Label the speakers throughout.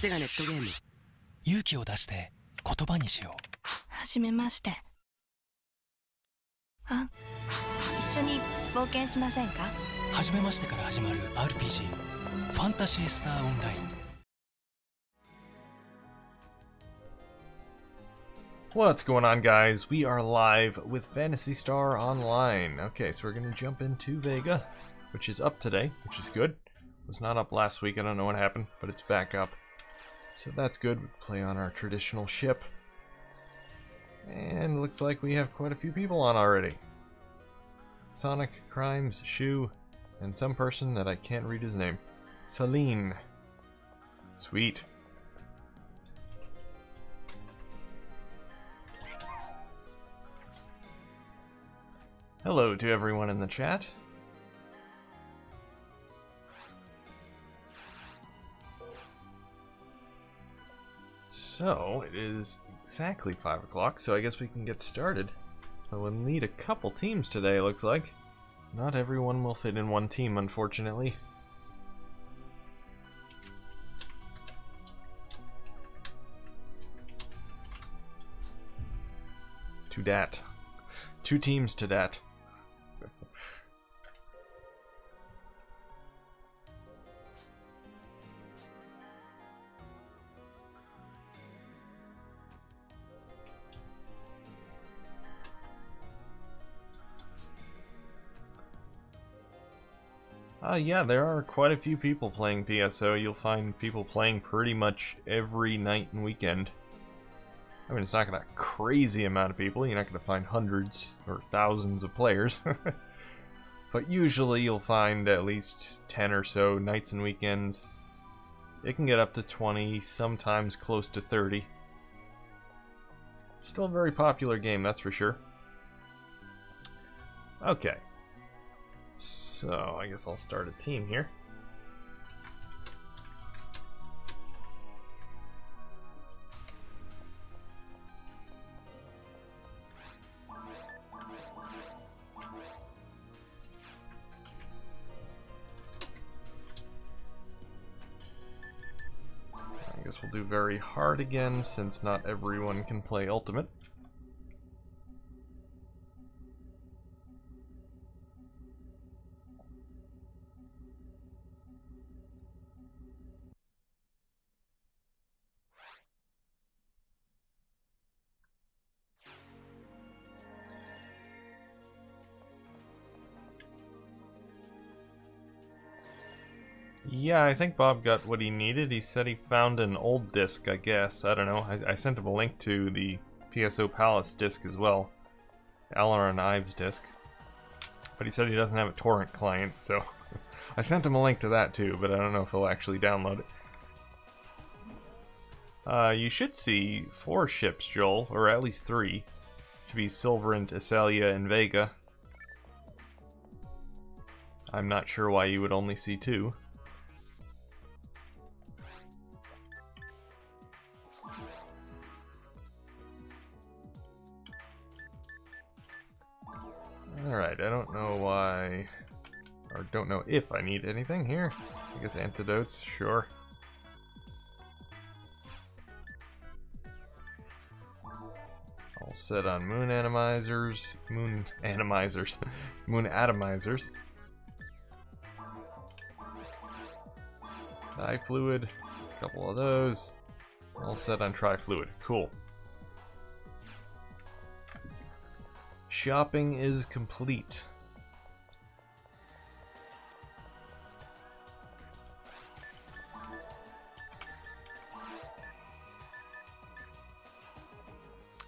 Speaker 1: セガネットゲーム。
Speaker 2: 勇気を出して言葉にしよう。
Speaker 3: はじめまして。一緒に冒険しませんか？
Speaker 2: 初めましてから始まる RPG ファンタシースターオンライン。
Speaker 4: What's going on, guys? We are live with Phantasy Star Online. Okay, so we're going to jump into Vega, which is up today, which is good. It was not up last week, I don't know what happened, but it's back up. So that's good. We play on our traditional ship. And looks like we have quite a few people on already. Sonic, Crimes, Shu, and some person that I can't read his name. Celine. Sweet. Hello to everyone in the chat. So, it is exactly 5 o'clock, so I guess we can get started. So we'll need a couple teams today, looks like. Not everyone will fit in one team, unfortunately. To dat. 2 teams to dat. Yeah, there are quite a few people playing PSO. You'll find people playing pretty much every night and weekend. I mean, it's not going to crazy amount of people. You're not going to find hundreds or thousands of players. But usually you'll find at least 10 or so nights and weekends. It can get up to 20, sometimes close to 30. Still a very popular game, that's for sure. Okay. So, I guess I'll start a team here. I guess we'll do very hard again, since not everyone can play Ultimate. Yeah, I think Bob got what he needed. He said he found an old disc, I guess. I don't know. I sent him a link to the PSO Palace disc as well. Alan and Ives disc. But he said he doesn't have a torrent client, so I sent him a link to that too, but I don't know if he'll actually download it. You should see 4 ships, Joel, or at least 3. Should be Silverant, Asalia, and Vega. I'm not sure why you would only see 2. Alright, I don't know why, or don't know if I need anything here. I guess antidotes, sure. All set on moon atomizers, moon atomizers. Difluid, a couple of those. All set on trifluid, cool. Shopping is complete.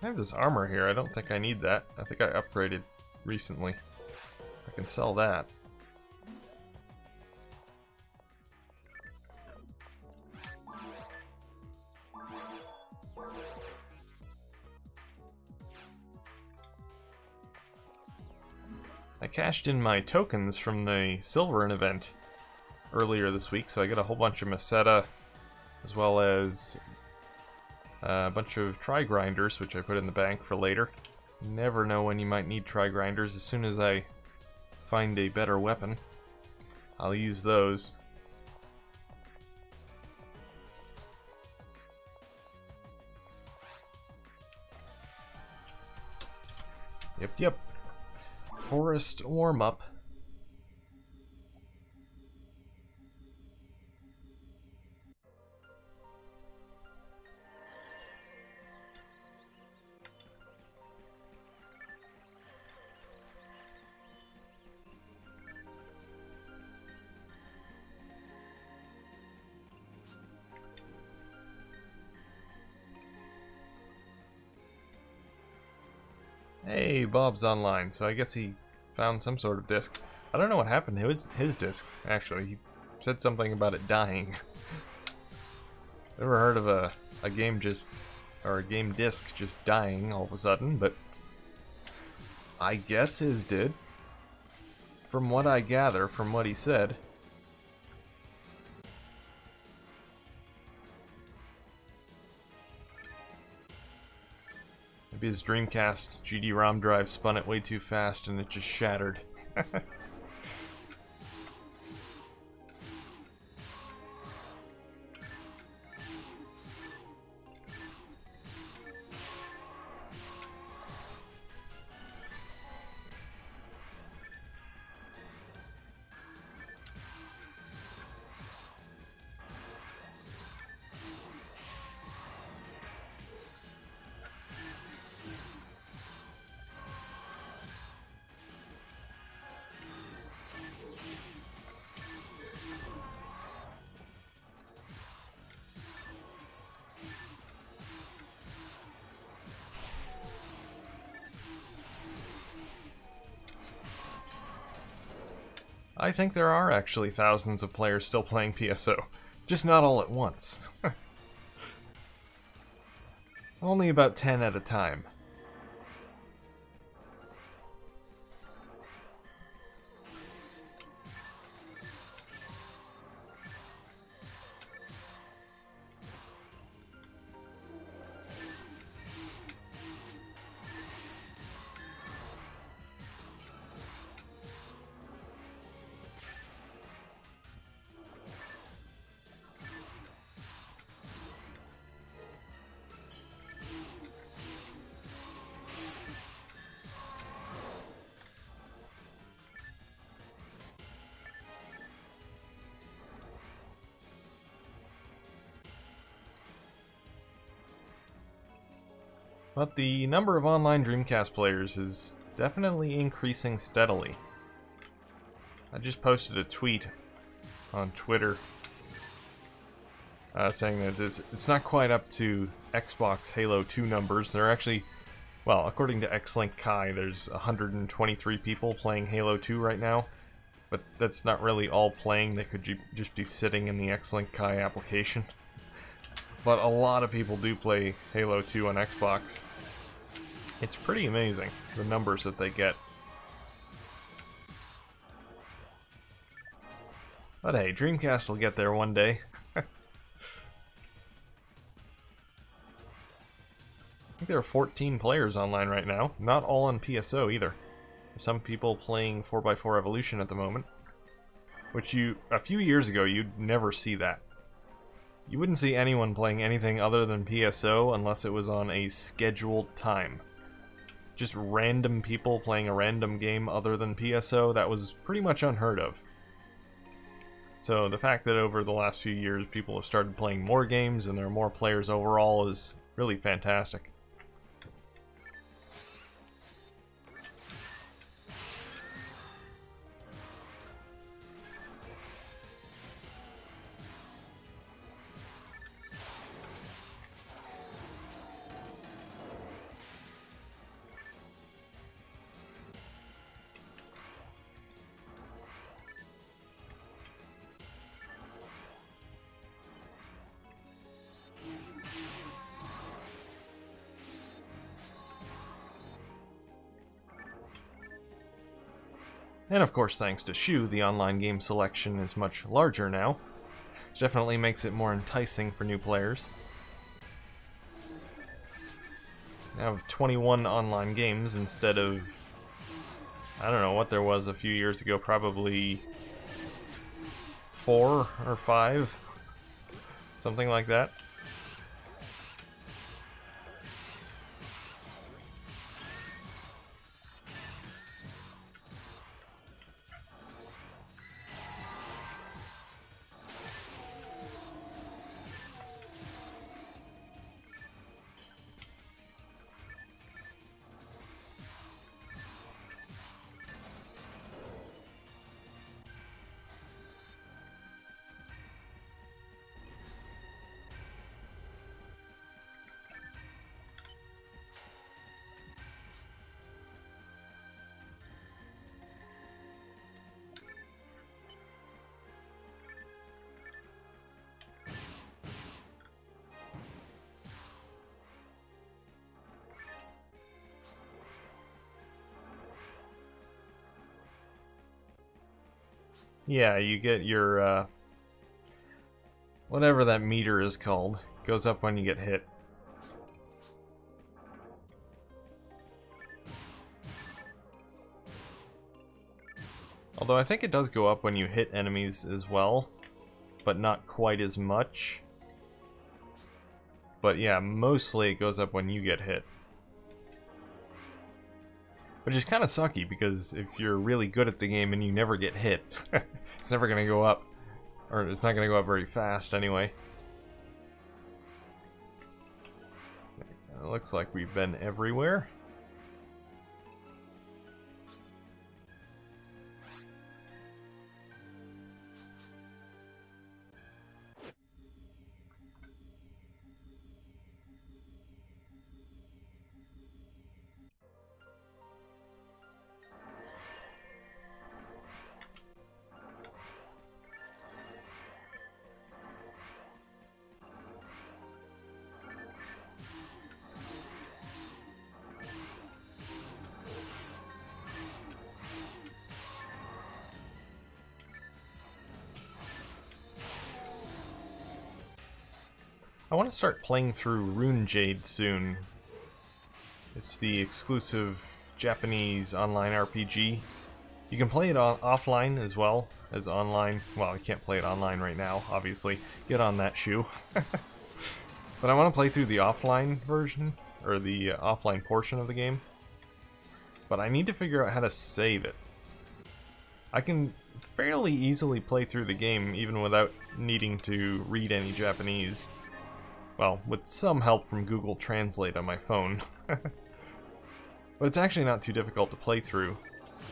Speaker 4: I have this armor here. I don't think I need that. I think I upgraded recently. I can sell that. I cashed in my tokens from the Silverin event earlier this week, so I got a whole bunch of Meseta, as well as a bunch of Tri-Grinders, which I put in the bank for later. You never know when you might need Tri-Grinders. As soon as I find a better weapon, I'll use those. Yep. Forest warm-up. Hey, Bob's online, so I guess he found some sort of disc. I don't know what happened to his disc, actually. He said something about it dying. Never heard of a game a game disc just dying all of a sudden, but I guess his did. From what I gather, from what he said. Maybe his Dreamcast GD-ROM drive spun it way too fast and it just shattered. I think there are actually thousands of players still playing PSO, just not all at once. Only about 10 at a time. But the number of online Dreamcast players is definitely increasing steadily. I just posted a tweet on Twitter saying that it's not quite up to Xbox Halo 2 numbers. They're actually, well, according to Xlink Kai, there's 123 people playing Halo 2 right now. But that's not really all playing. They could just be sitting in the Xlink Kai application. But a lot of people do play Halo 2 on Xbox. It's pretty amazing, the numbers that they get. But hey, Dreamcast will get there one day. I think there are 14 players online right now. Not all on PSO either. There's some people playing 4x4 Evolution at the moment. Which a few years ago, you'd never see that. You wouldn't see anyone playing anything other than PSO unless it was on a scheduled time. Just random people playing a random game other than PSO, that was pretty much unheard of. So the fact that over the last few years people have started playing more games and there are more players overall is really fantastic. And of course, thanks to Shu, the online game selection is much larger now, which definitely makes it more enticing for new players. Now have 21 online games instead of, I don't know what there was a few years ago, probably 4 or 5, something like that. Yeah, you get your, whatever that meter is called. Goes up when you get hit. Although I think it does go up when you hit enemies as well, but not quite as much. But yeah, mostly it goes up when you get hit. Which is kind of sucky, because if you're really good at the game and you never get hit, it's never going to go up. Or it's not going to go up very fast anyway. It looks like we've been everywhere. I want to start playing through Rune Jade soon. It's the exclusive Japanese online RPG. You can play it offline as well as online. Well, you can't play it online right now, obviously. Get on that shoe. But I want to play through the offline version, or the offline portion of the game. But I need to figure out how to save it. I can fairly easily play through the game even without needing to read any Japanese. Well, with some help from Google Translate on my phone. But it's actually not too difficult to play through.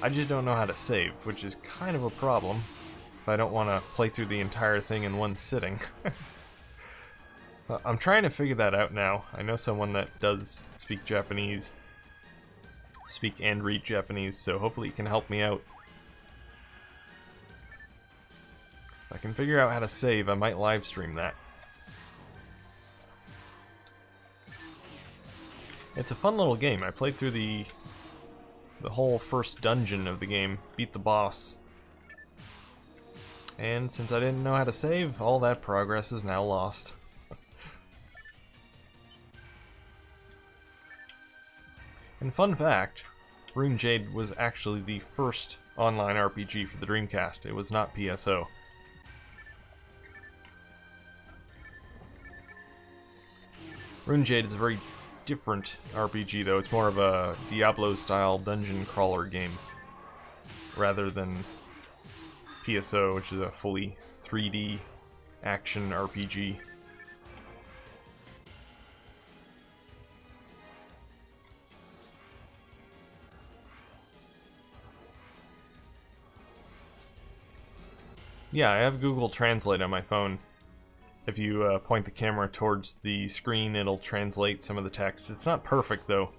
Speaker 4: I just don't know how to save, which is kind of a problem if I don't want to play through the entire thing in one sitting. I'm trying to figure that out now. I know someone that does speak Japanese, speak and read Japanese, so hopefully he can help me out. If I can figure out how to save, I might live stream that. It's a fun little game. I played through the whole first dungeon of the game, beat the boss. And since I didn't know how to save, all that progress is now lost. And fun fact, Rune Jade was actually the first online RPG for the Dreamcast. It was not PSO. Rune Jade is a very different RPG though. It's more of a Diablo-style dungeon crawler game rather than PSO, which is a fully 3D action RPG. Yeah, I have Google Translate on my phone. If you point the camera towards the screen, it'll translate some of the text. It's not perfect, though.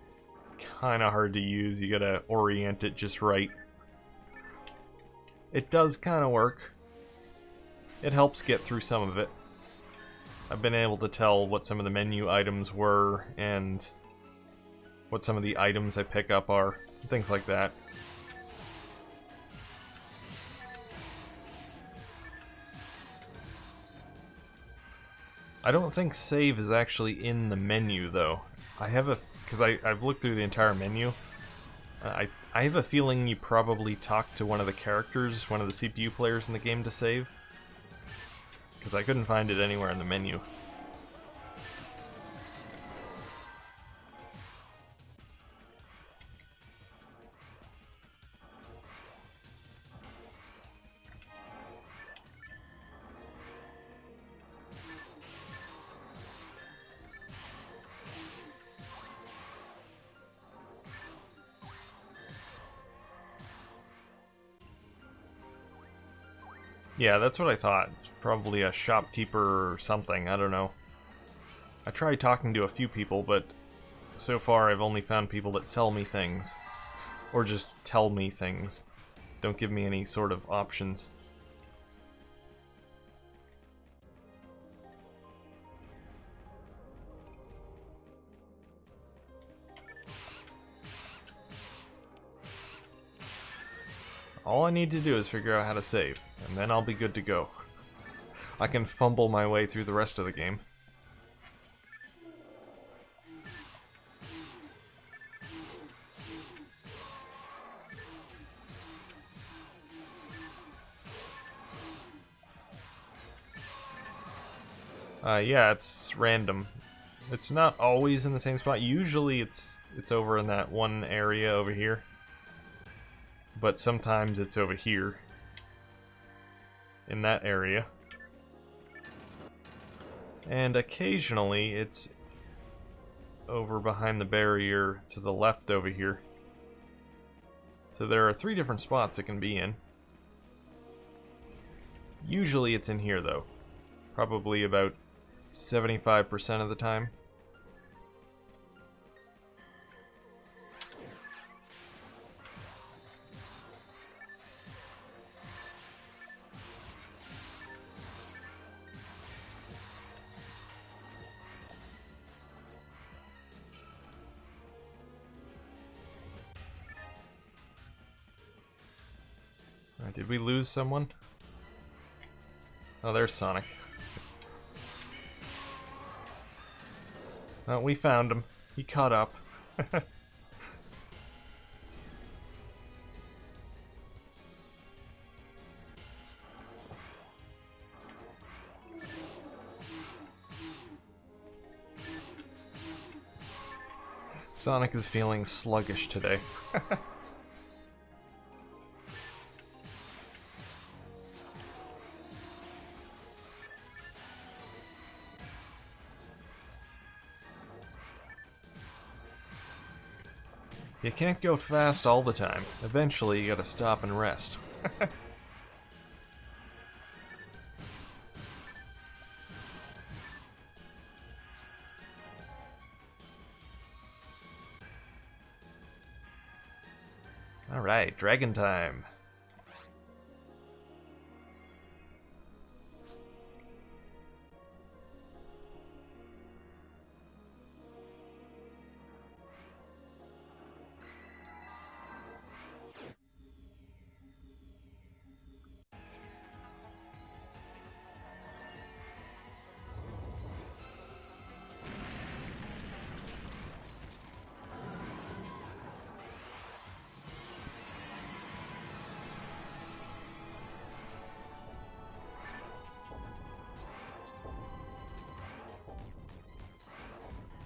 Speaker 4: Kinda hard to use. You gotta orient it just right. It does kinda work. It helps get through some of it. I've been able to tell what some of the menu items were, and what some of the items I pick up are. Things like that. I don't think save is actually in the menu, though. I have a... because I've looked through the entire menu. I have a feeling you probably talk to one of the characters, one of the CPU players in the game to save. Because I couldn't find it anywhere in the menu. Yeah, that's what I thought. It's probably a shopkeeper or something, I don't know. I tried talking to a few people, but so far I've only found people that sell me things. Or just tell me things. Don't give me any sort of options. All I need to do is figure out how to save, and then I'll be good to go. I can fumble my way through the rest of the game. Yeah, it's random. It's not always in the same spot. Usually it's over in that one area over here. But sometimes it's over here. In that area. And occasionally it's over behind the barrier to the left over here. So there are 3 different spots it can be in. Usually it's in here though. Probably about 75% of the time. Alright, did we lose someone? Oh, there's Sonic. Oh, we found him. He caught up. Sonic is feeling sluggish today. You can't go fast all the time. Eventually, you gotta stop and rest. Alright, dragon time.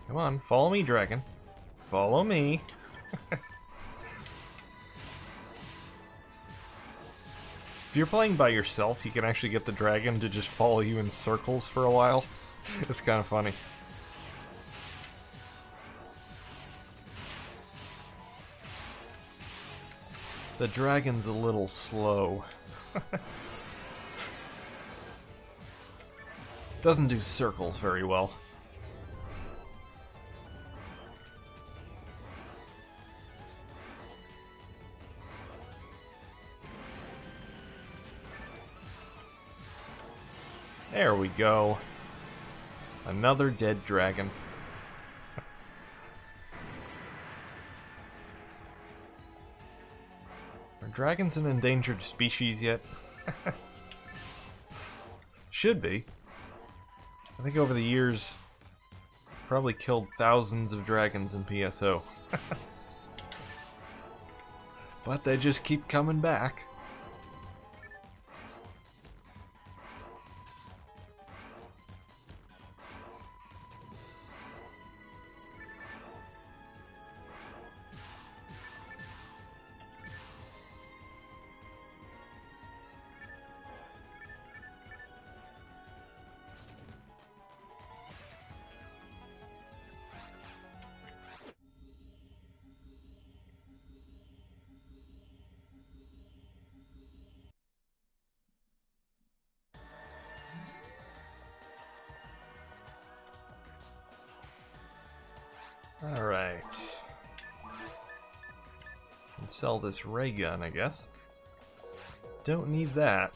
Speaker 4: Come on, follow me, dragon. Follow me. If you're playing by yourself, you can actually get the dragon to just follow you in circles for a while. It's kind of funny. The dragon's a little slow. Doesn't do circles very well. There we go. Another dead dragon. Are dragons an endangered species yet? Should be. I think over the years, probably killed thousands of dragons in PSO. But they just keep coming back. Alright. Can sell this ray gun, I guess. Don't need that.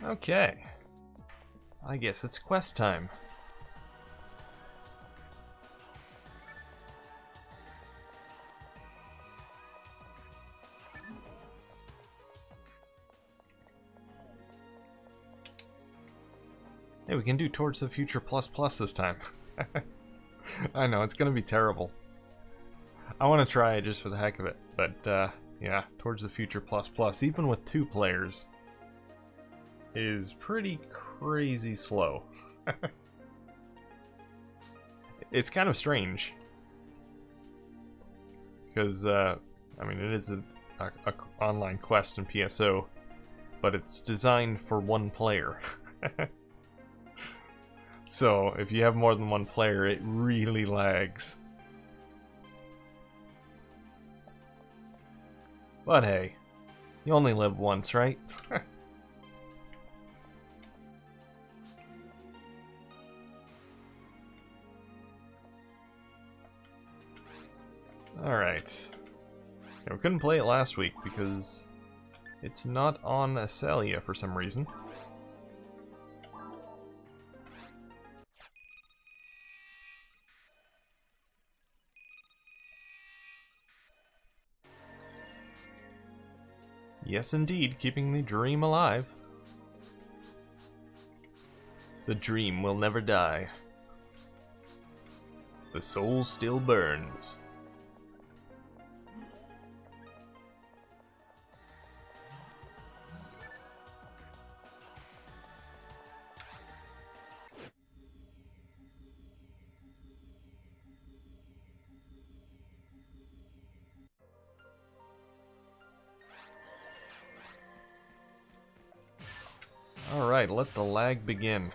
Speaker 4: Okay. I guess it's quest time. Hey, we can do Towards the Future Plus Plus this time. I know, it's gonna be terrible. I want to try it just for the heck of it, but yeah, Towards the Future Plus Plus, even with 2 players, is pretty crazy slow. It's kind of strange. Because, I mean, it is a online quest in PSO, but it's designed for 1 player. So, if you have more than 1 player, it really lags. But hey, you only live once, right? Alright. Yeah, we couldn't play it last week because it's not on Acelia for some reason. Yes, indeed, keeping the dream alive. The dream will never die. The soul still burns. Alright, let the lag begin.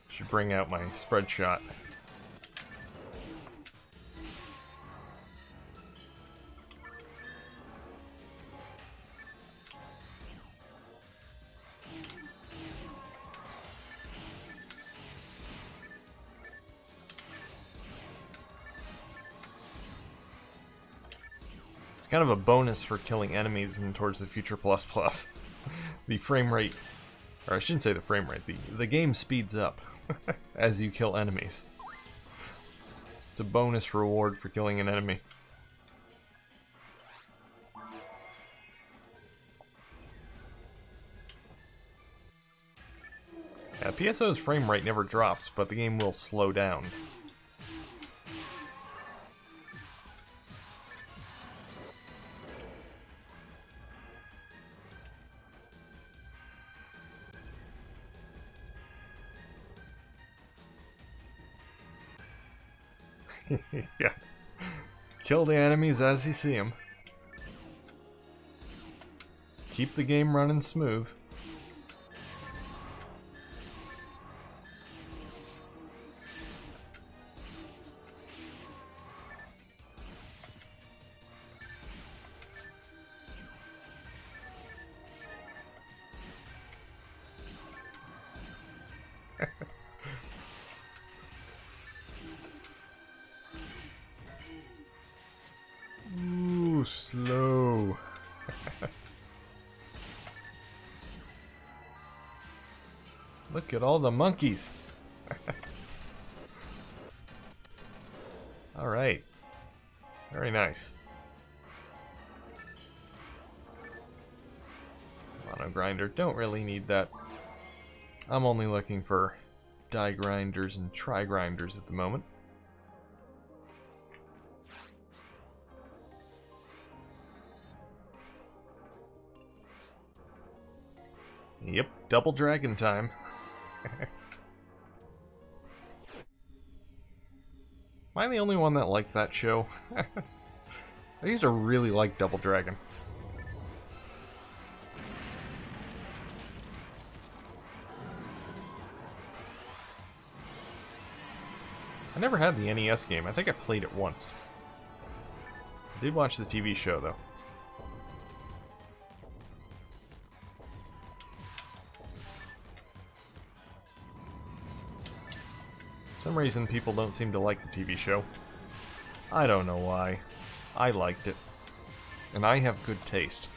Speaker 4: Should bring out my spread shot. It's kind of a bonus for killing enemies in Towards the Future Plus Plus. The frame rate, or I shouldn't say the frame rate, the game speeds up as you kill enemies. It's a bonus reward for killing an enemy. Yeah, PSO's frame rate never drops, but the game will slow down. Yeah. Kill the enemies as you see them. Keep the game running smooth. Ooh, slow. Look at all the monkeys. All right. Very nice. Mono grinder. Don't really need that. I'm only looking for die grinders and try grinders at the moment. Yep, double dragon time. Am I the only one that liked that show? I used to really like Double Dragon. I never had the NES game. I think I played it once. I did watch the TV show, though. For some reason, people don't seem to like the TV show. I don't know why. I liked it. And I have good taste.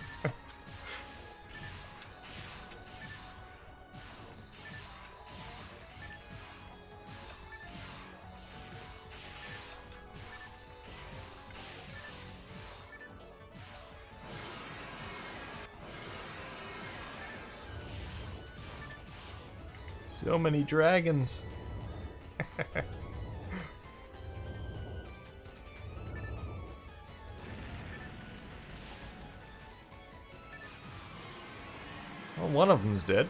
Speaker 4: So many dragons. Well, one of them's dead.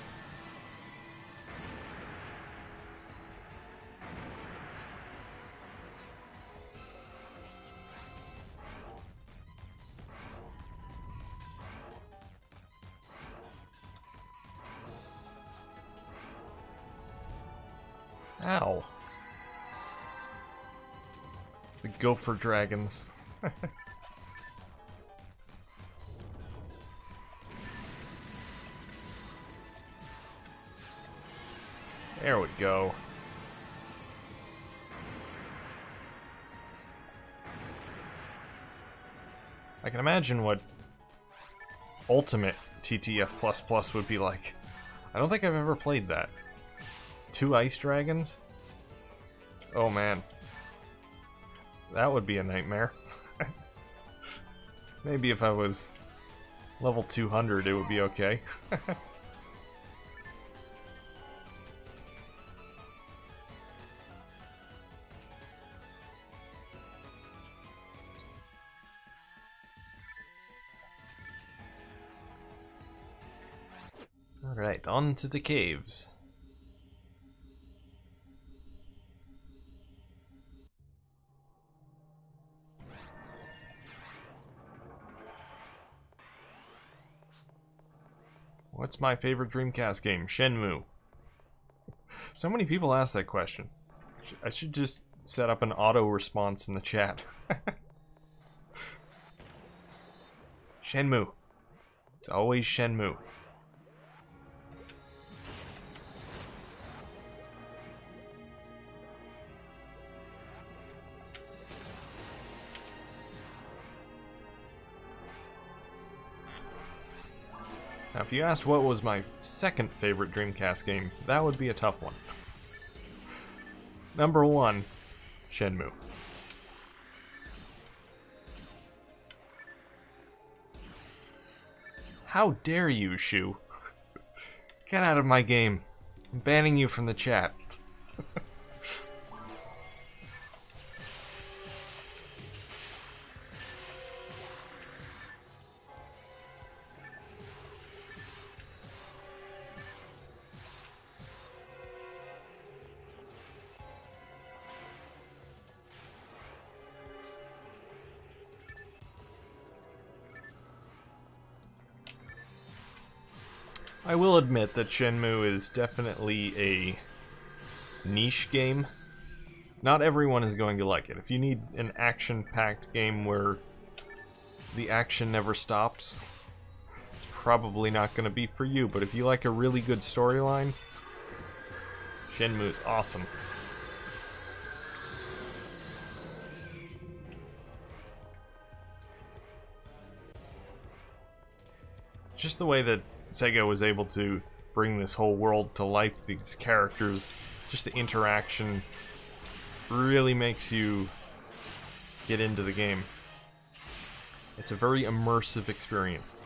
Speaker 4: Ow. The gopher dragons. There we go. I can imagine what Ultimate TTF++ would be like. I don't think I've ever played that. 2 ice dragons? Oh man. That would be a nightmare. Maybe if I was level 200 it would be okay. Alright, on to the caves. What's my favorite Dreamcast game? Shenmue. So many people ask that question. I should just set up an auto response in the chat. Shenmue. It's always Shenmue. Now, if you asked what was my second favorite Dreamcast game, that would be a tough one. Number 1, Shenmue. How dare you, Shu? Get out of my game. I'm banning you from the chat. I will admit that Shenmue is definitely a niche game. Not everyone is going to like it. If you need an action-packed game where the action never stops, it's probably not going to be for you. But if you like a really good storyline, Shenmue is awesome. Just the way that Sega was able to bring this whole world to life, these characters, just the interaction really makes you get into the game. It's a very immersive experience.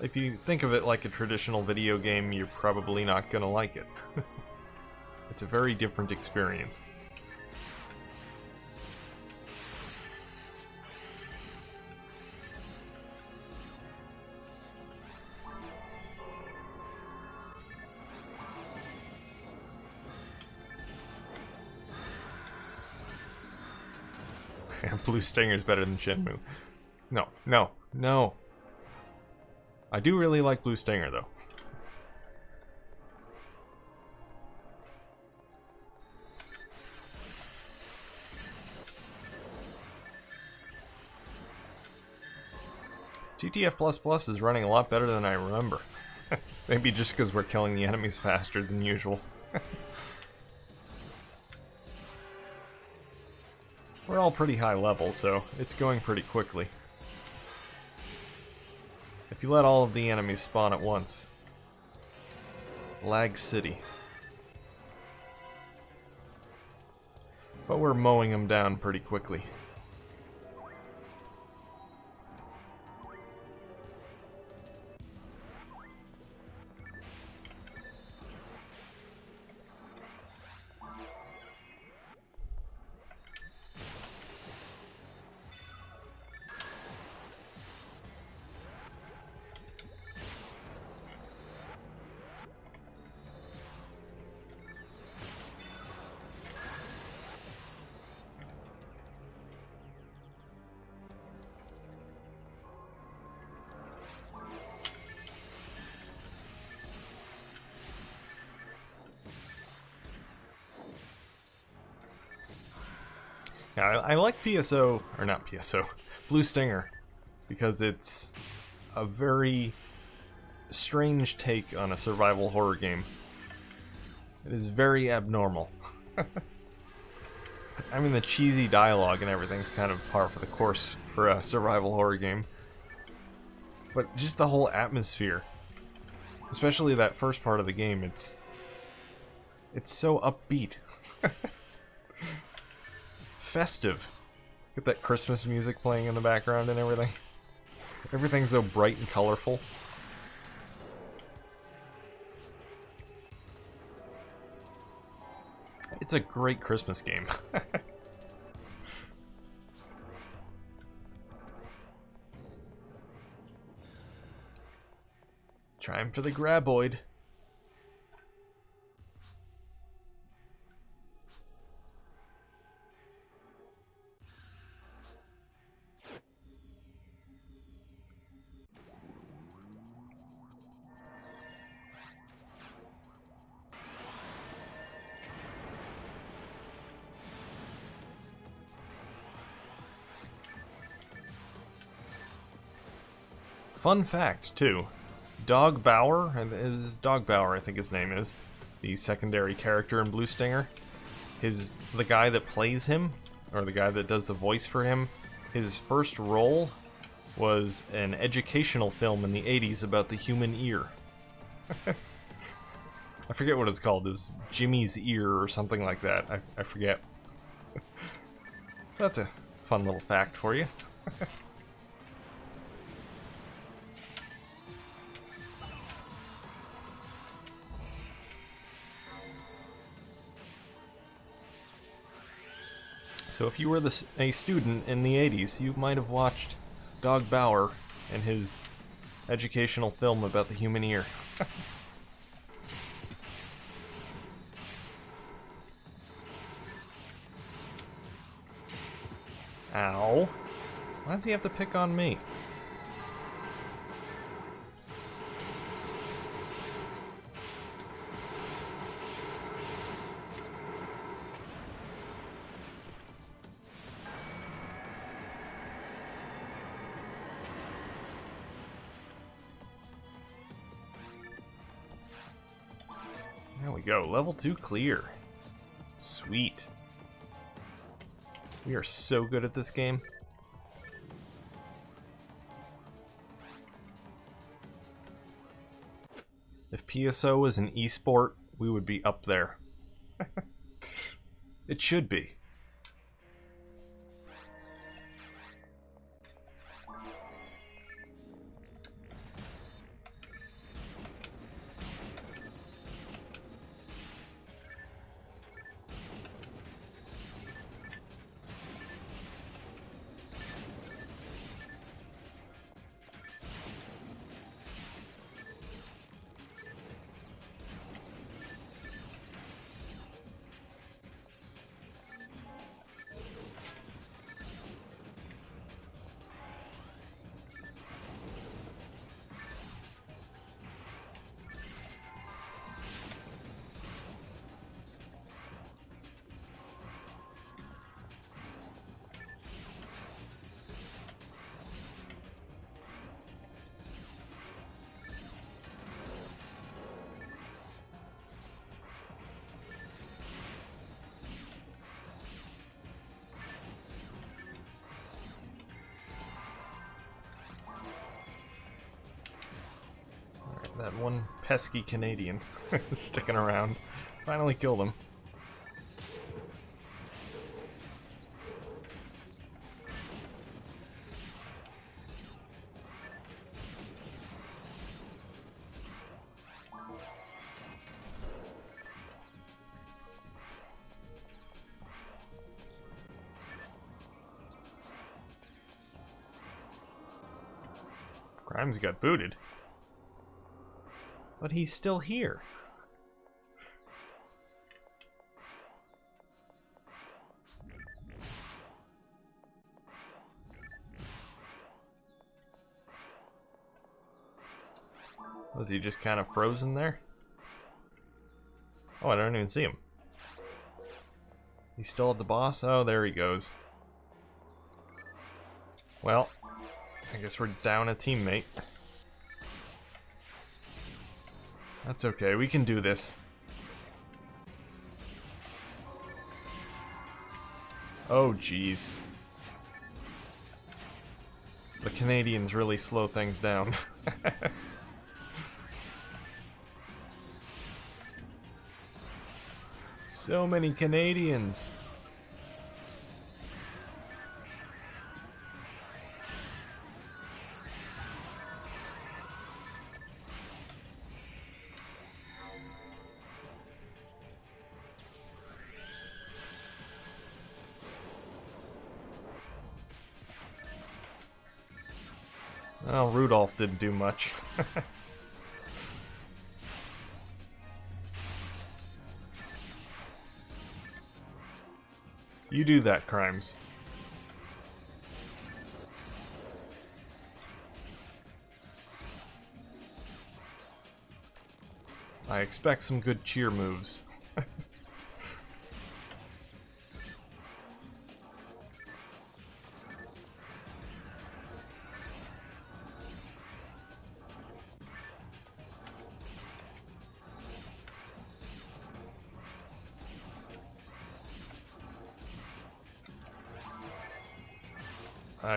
Speaker 4: If you think of it like a traditional video game, you're probably not gonna like it. It's a very different experience. Blue Stinger's better than Shenmue. No, no, no. I do really like Blue Stinger, though. TTF++ is running a lot better than I remember. Maybe just because we're killing the enemies faster than usual. We're all pretty high level, so it's going pretty quickly. If you let all of the enemies spawn at once. Lag City. But we're mowing them down pretty quickly. Yeah, I like PSO, or not PSO, Blue Stinger, because it's a very strange take on a survival horror game. It is very abnormal. I mean, the cheesy dialogue and everything's kind of par for the course for a survival horror game. But just the whole atmosphere, especially that first part of the game, it's so upbeat. Festive. Get that Christmas music playing in the background and everything. Everything's so bright and colorful. It's a great Christmas game. Trying for the graboid. Fun fact, too. Dog Bauer, and is Dog Bauer, I think his name is, the secondary character in Blue Stinger. The guy that plays him, or the guy that does the voice for him, his first role was an educational film in the 80s about the human ear. I forget what it's called. It was Jimmy's Ear or something like that. I forget. So that's a fun little fact for you. So if you were a student in the 80s, you might have watched Dog Bauer and his educational film about the human ear. Ow. Why does he have to pick on me? There we go, level 2 clear. Sweet. We are so good at this game. If PSO was an esport, we would be up there. It should be. That one pesky Canadian sticking around. Finally killed him. Grimes got booted. But he's still here. Was he just kind of frozen there? Oh, I don't even see him. He's still at the boss? Oh, there he goes. Well, I guess we're down a teammate. That's okay, we can do this. Oh, jeez. The Canadians really slow things down. So many Canadians. Well, Rudolph didn't do much. You do that, Crimes. I expect some good cheer moves.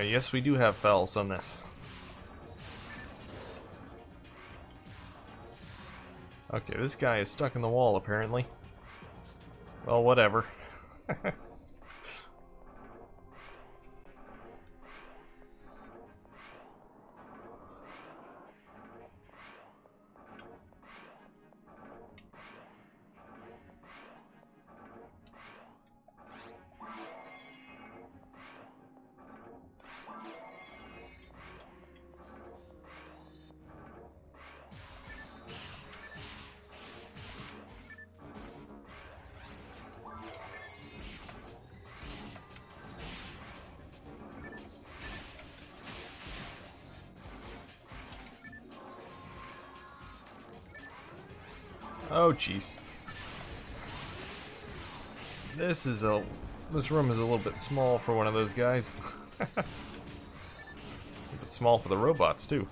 Speaker 4: Yes, we do have fells on this. Okay, this guy is stuck in the wall, apparently. Well, whatever. Oh, jeez. This room is a little bit small for one of those guys. A bit small for the robots, too.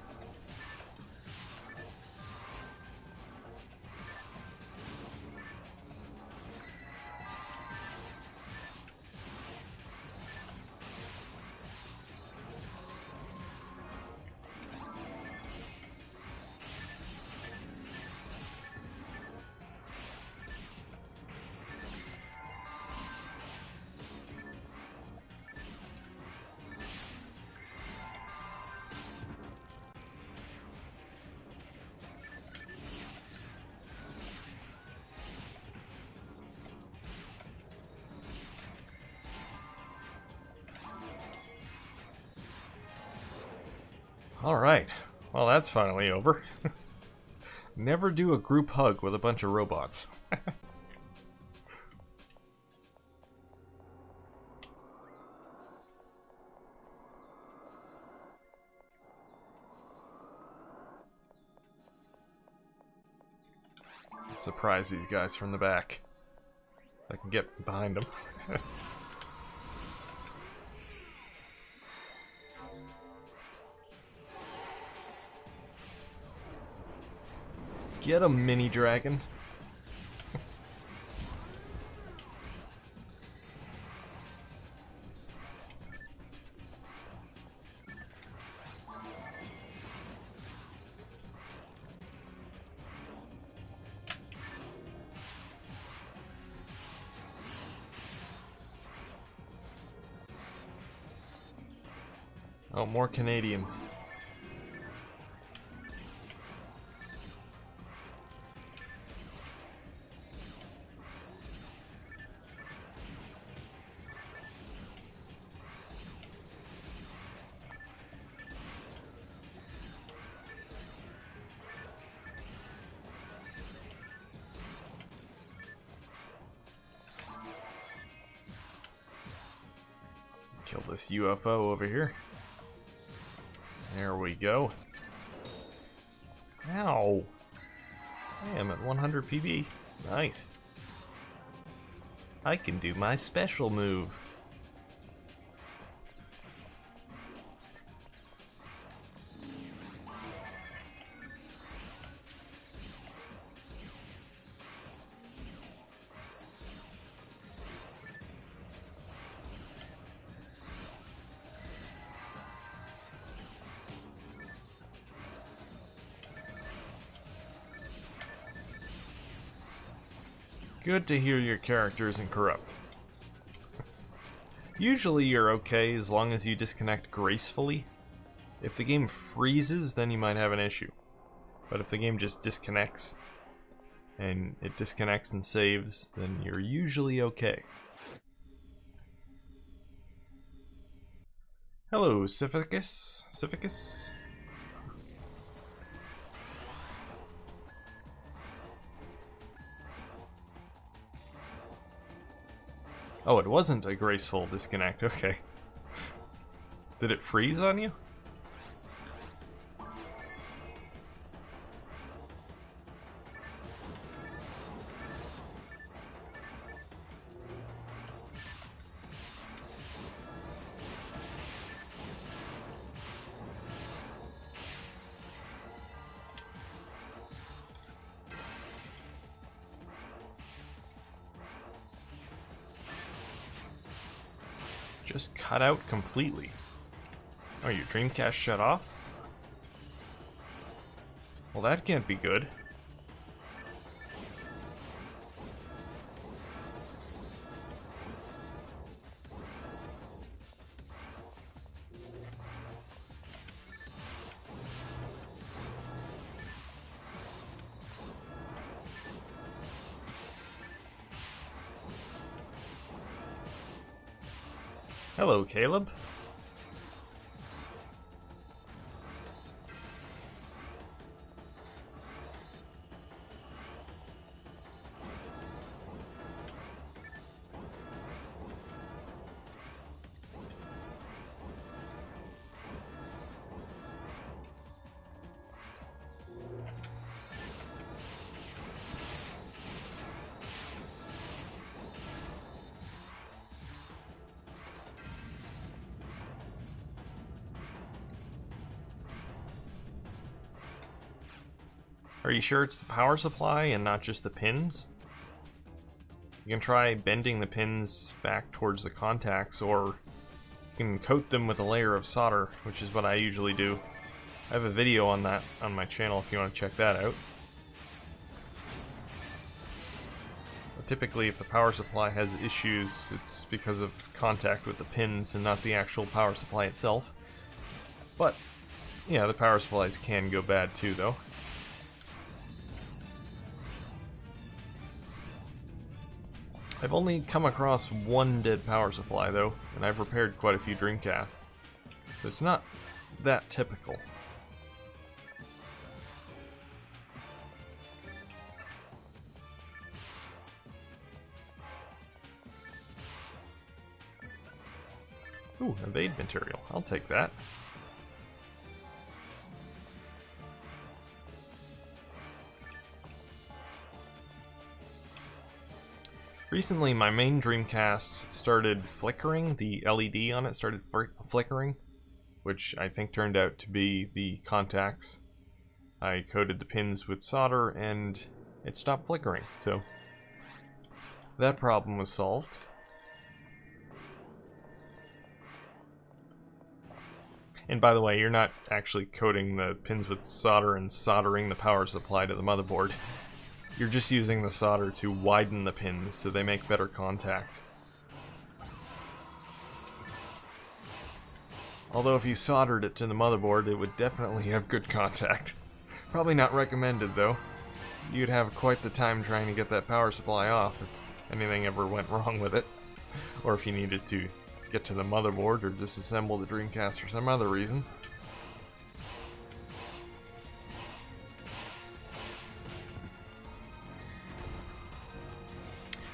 Speaker 4: Alright, well that's finally over. Never do a group hug with a bunch of robots. Surprise these guys from the back. I can get behind them. Get a mini dragon. Oh, more Canadians. Kill this UFO over here. There we go. Ow! I am at 100 PB. Nice. I can do my special move. Good to hear your character isn't corrupt. Usually you're okay as long as you disconnect gracefully. If the game freezes, then you might have an issue. But if the game just disconnects, and it disconnects and saves, then you're usually okay. Hello, Civicus? Civicus? Oh, it wasn't a graceful disconnect, okay. Did it freeze on you? Just cut out completely. Oh, your Dreamcast shut off? Well, that can't be good. Hello, Caleb. Are you sure it's the power supply and not just the pins? You can try bending the pins back towards the contacts, or you can coat them with a layer of solder, which is what I usually do. I have a video on that on my channel if you want to check that out. But typically, if the power supply has issues, it's because of contact with the pins and not the actual power supply itself. But, yeah, the power supplies can go bad too, though. I've only come across one dead power supply though, and I've repaired quite a few Dreamcasts. So it's not that typical. Ooh, evade material. I'll take that. Recently, my main Dreamcast started flickering. The LED on it started flickering, which I think turned out to be the contacts. I coated the pins with solder and it stopped flickering, so that problem was solved. And by the way, you're not actually coating the pins with solder and soldering the power supply to the motherboard. You're just using the solder to widen the pins so they make better contact. Although if you soldered it to the motherboard, it would definitely have good contact. Probably not recommended, though. You'd have quite the time trying to get that power supply off if anything ever went wrong with it. Or if you needed to get to the motherboard or disassemble the Dreamcast for some other reason.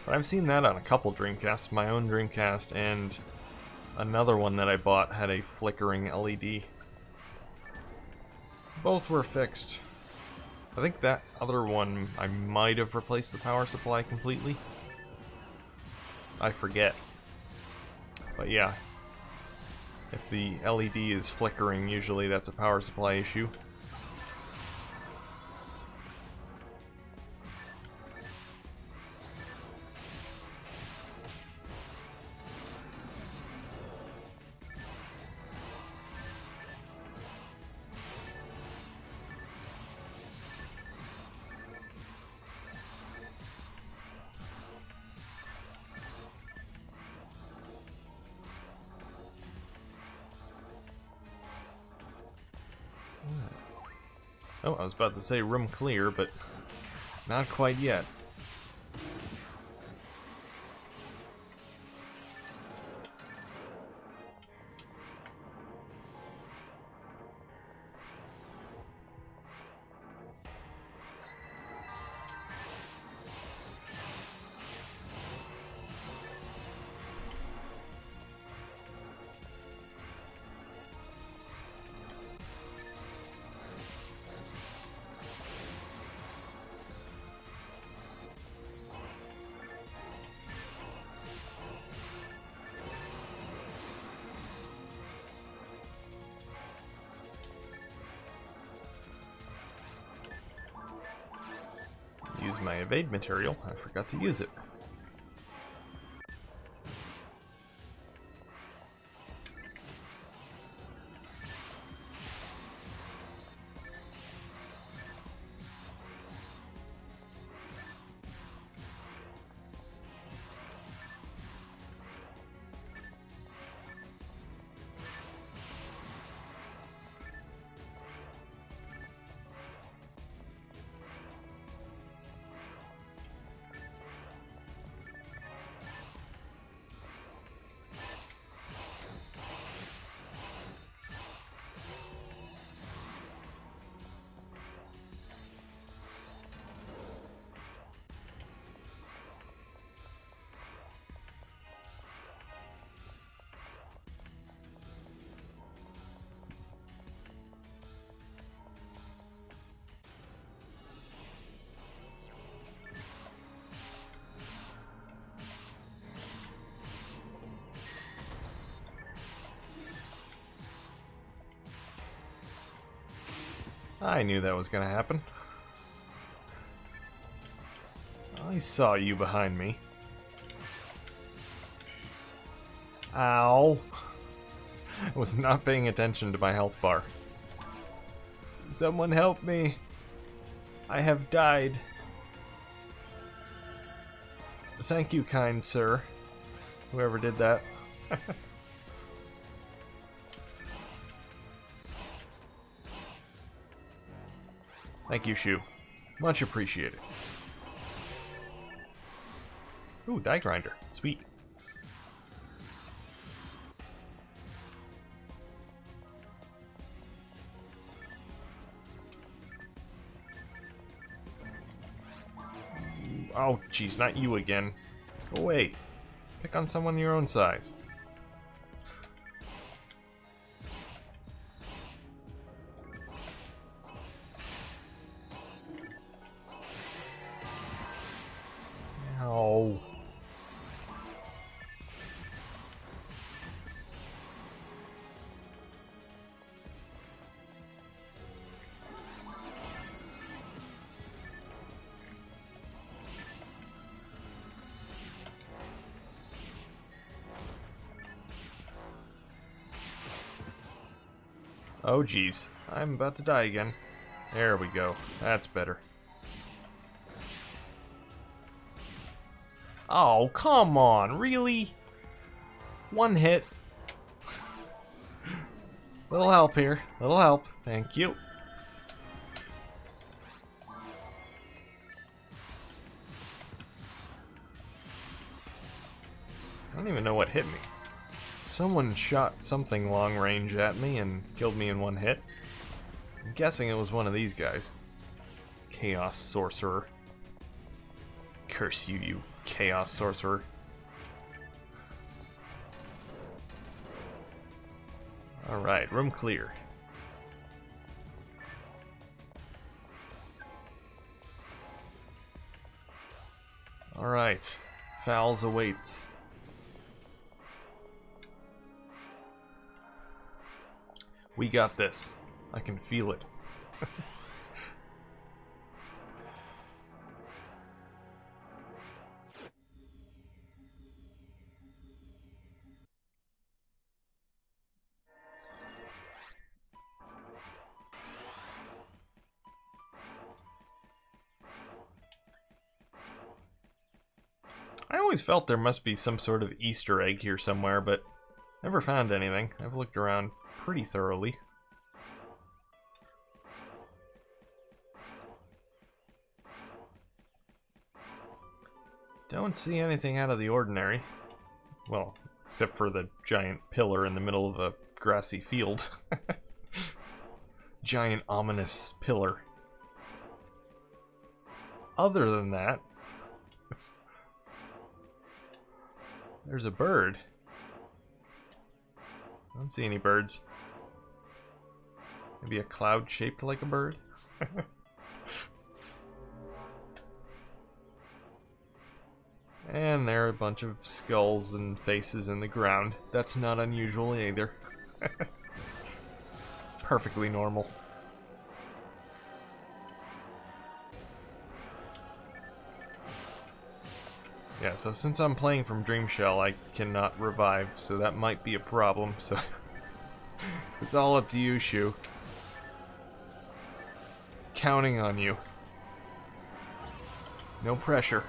Speaker 4: But I've seen that on a couple Dreamcasts. My own Dreamcast and another one that I bought had a flickering LED. Both were fixed. I think that other one, I might have replaced the power supply completely. I forget. But yeah, if the LED is flickering, usually that's a power supply issue. Oh, I was about to say room clear, but not quite yet. Use my evade material. I forgot to use it. I knew that was gonna happen. I saw you behind me. Ow. I was not paying attention to my health bar. Someone help me. I have died. Thank you, kind sir. Whoever did that. Thank you, Shu. Much appreciated. Ooh, die grinder. Sweet. Oh, jeez, not you again. Go away. Pick on someone your own size. Ow. Oh geez, I'm about to die again. There we go, that's better. Oh, come on, really? One hit. Little help here. Little help. Thank you. I don't even know what hit me. Someone shot something long range at me and killed me in one hit. I'm guessing it was one of these guys. Chaos Sorcerer. Curse you, you Chaos Sorcerer. Alright, room clear. Alright, Fouls awaits. We got this. I can feel it. I always felt there must be some sort of Easter egg here somewhere, but never found anything. I've looked around pretty thoroughly. Don't see anything out of the ordinary. Well, except for the giant pillar in the middle of a grassy field. Giant ominous pillar. Other than that, there's a bird. I don't see any birds. Maybe a cloud shaped like a bird? And there are a bunch of skulls and faces in the ground. That's not unusual either. Perfectly normal. Yeah, so since I'm playing from Dream Shell, I cannot revive, so that might be a problem, so it's all up to you, Shu. Counting on you. No pressure.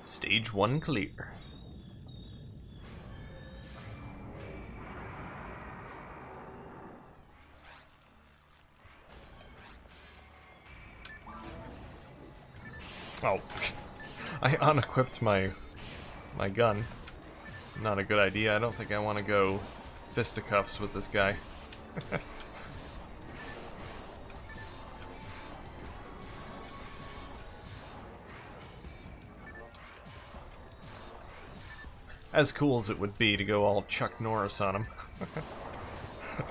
Speaker 4: Stage 1 clear. Oh, I unequipped my gun. Not a good idea. I don't think I want to go fisticuffs with this guy. As cool as it would be to go all Chuck Norris on him,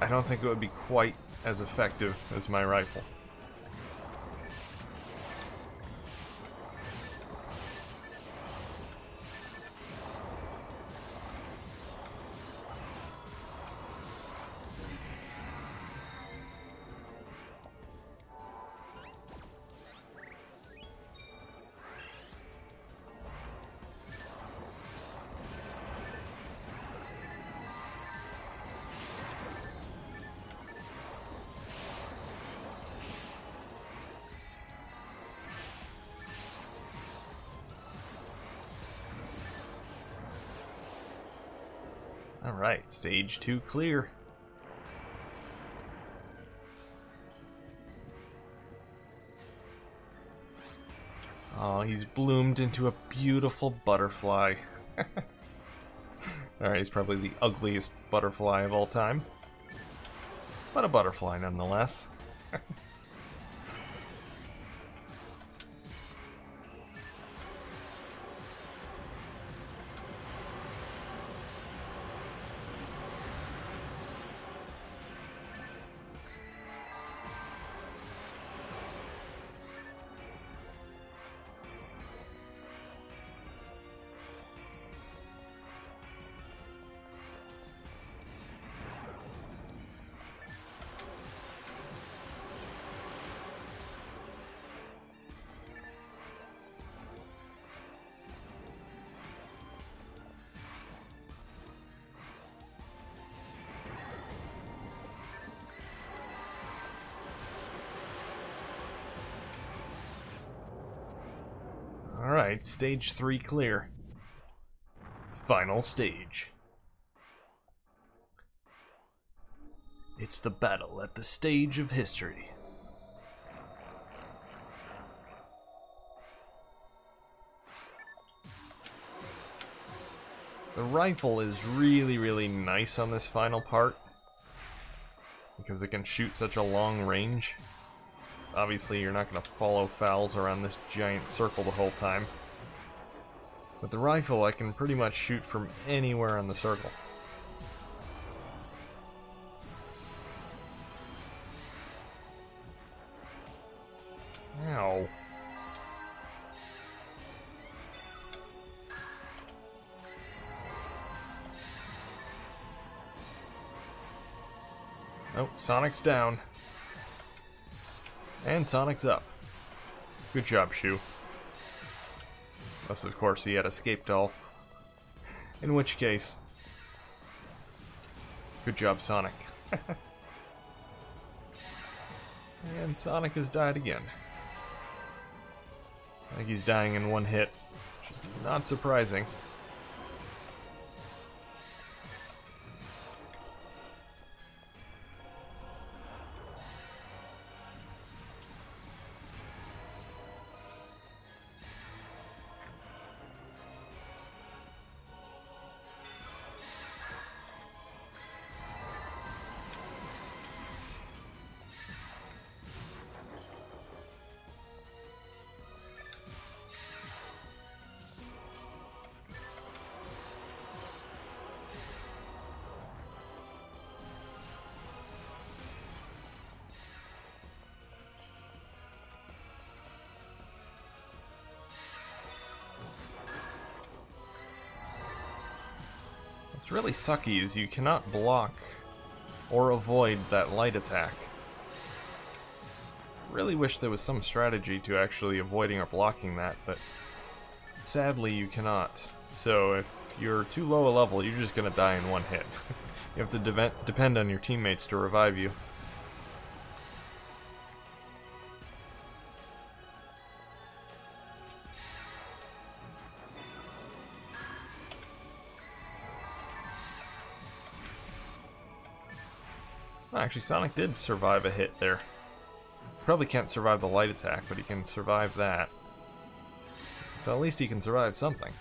Speaker 4: I don't think it would be quite as effective as my rifle. Alright, stage 2 clear. Oh, he's bloomed into a beautiful butterfly. Alright, he's probably the ugliest butterfly of all time. But a butterfly nonetheless. Alright, stage 3 clear. Final stage. It's the battle at the stage of history. The rifle is really nice on this final part, because it can shoot such a long range. So obviously you're not going to follow fouls around this giant circle the whole time. With the rifle I can pretty much shoot from anywhere on the circle. Ow. Oh, Sonic's down. And Sonic's up. Good job, Shu. Unless, of course, he had escaped all. In which case... Good job, Sonic. And Sonic has died again. I think he's dying in one hit, which is not surprising. What's really sucky is you cannot block or avoid that light attack. Really wish there was some strategy to actually avoiding or blocking that, but sadly you cannot. So if you're too low a level, you're just gonna die in one hit. You have to depend on your teammates to revive you. Actually, Sonic did survive a hit there. Probably can't survive the light attack, but he can survive that. So at least he can survive something.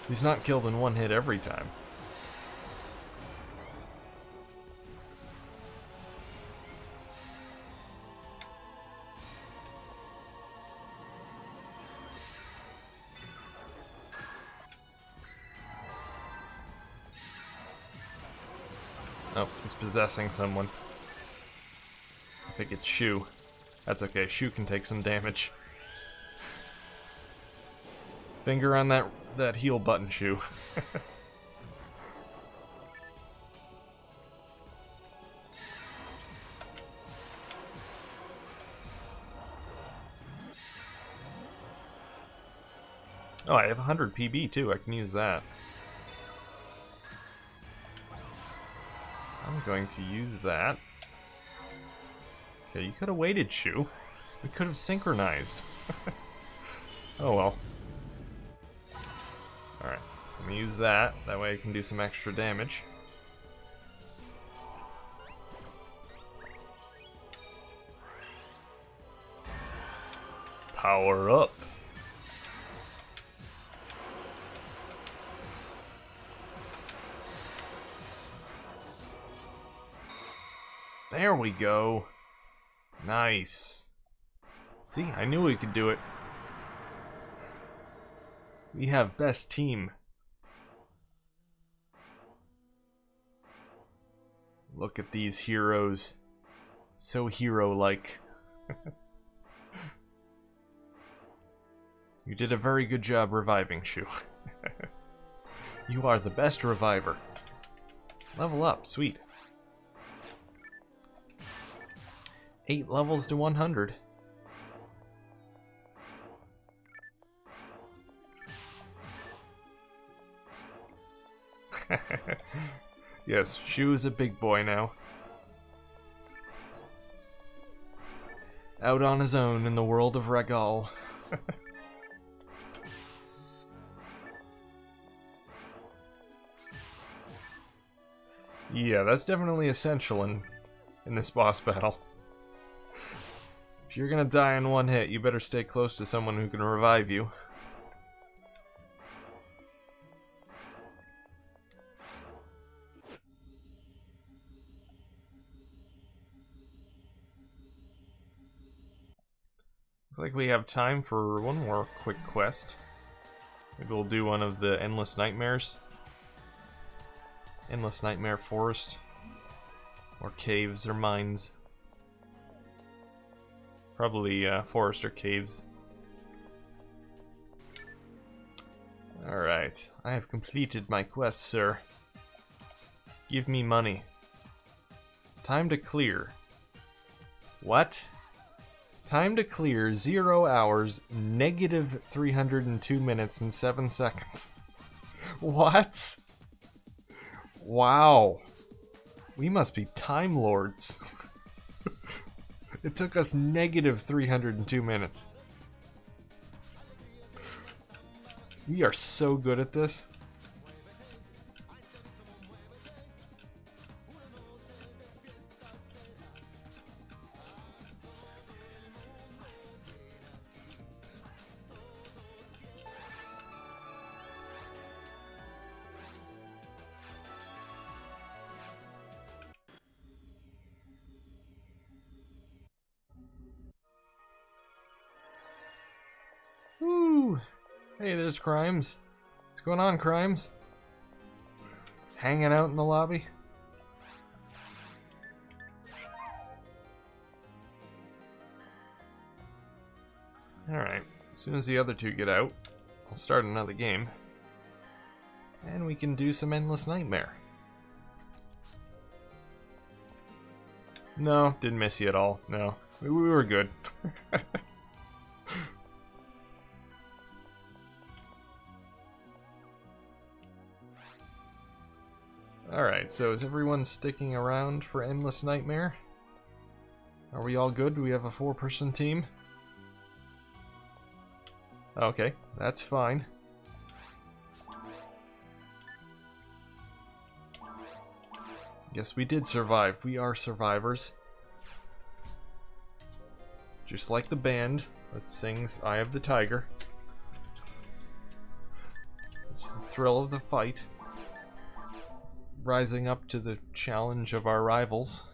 Speaker 4: He's not killed in one hit every time. Oh, he's possessing someone. I think it's Shu. That's okay, Shu can take some damage. Finger on that heal button, Shu. Oh, I have 100 PB too, I can use that. I'm going to use that. Okay, you could have waited, Shu. We could have synchronized. Oh well. Alright, I'm gonna use that. That way I can do some extra damage. Power up. There we go. Nice. See, I knew we could do it. We have best team. Look at these heroes. So hero-like. You did a very good job reviving, Shu. You are the best reviver. Level up, sweet. 8 levels to 100. Yes, Shu is a big boy now. Out on his own in the world of Regal. Yeah, that's definitely essential in this boss battle. If you're gonna die in one hit, you better stay close to someone who can revive you. Looks like we have time for one more quick quest. Maybe we'll do one of the Endless Nightmares. Endless Nightmare Forest. Or caves or mines. Probably forest or caves. Alright, I have completed my quest, sir. Give me money. Time to clear. What? Time to clear 0 hours, negative 302 minutes and 7 seconds. What? Wow. We must be Time Lords. It took us negative 302 minutes. We are so good at this. Woo! Hey, there's Crimes. What's going on, Crimes? Hanging out in the lobby? Alright, as soon as the other two get out, I'll start another game. And we can do some Endless Nightmare. No, didn't miss you at all. No, we were good. Alright, so is everyone sticking around for Endless Nightmare? Are we all good? Do we have a 4-person team? Okay, that's fine. Yes, we did survive. We are survivors. Just like the band that sings Eye of the Tiger. It's the thrill of the fight. Rising up to the challenge of our rivals.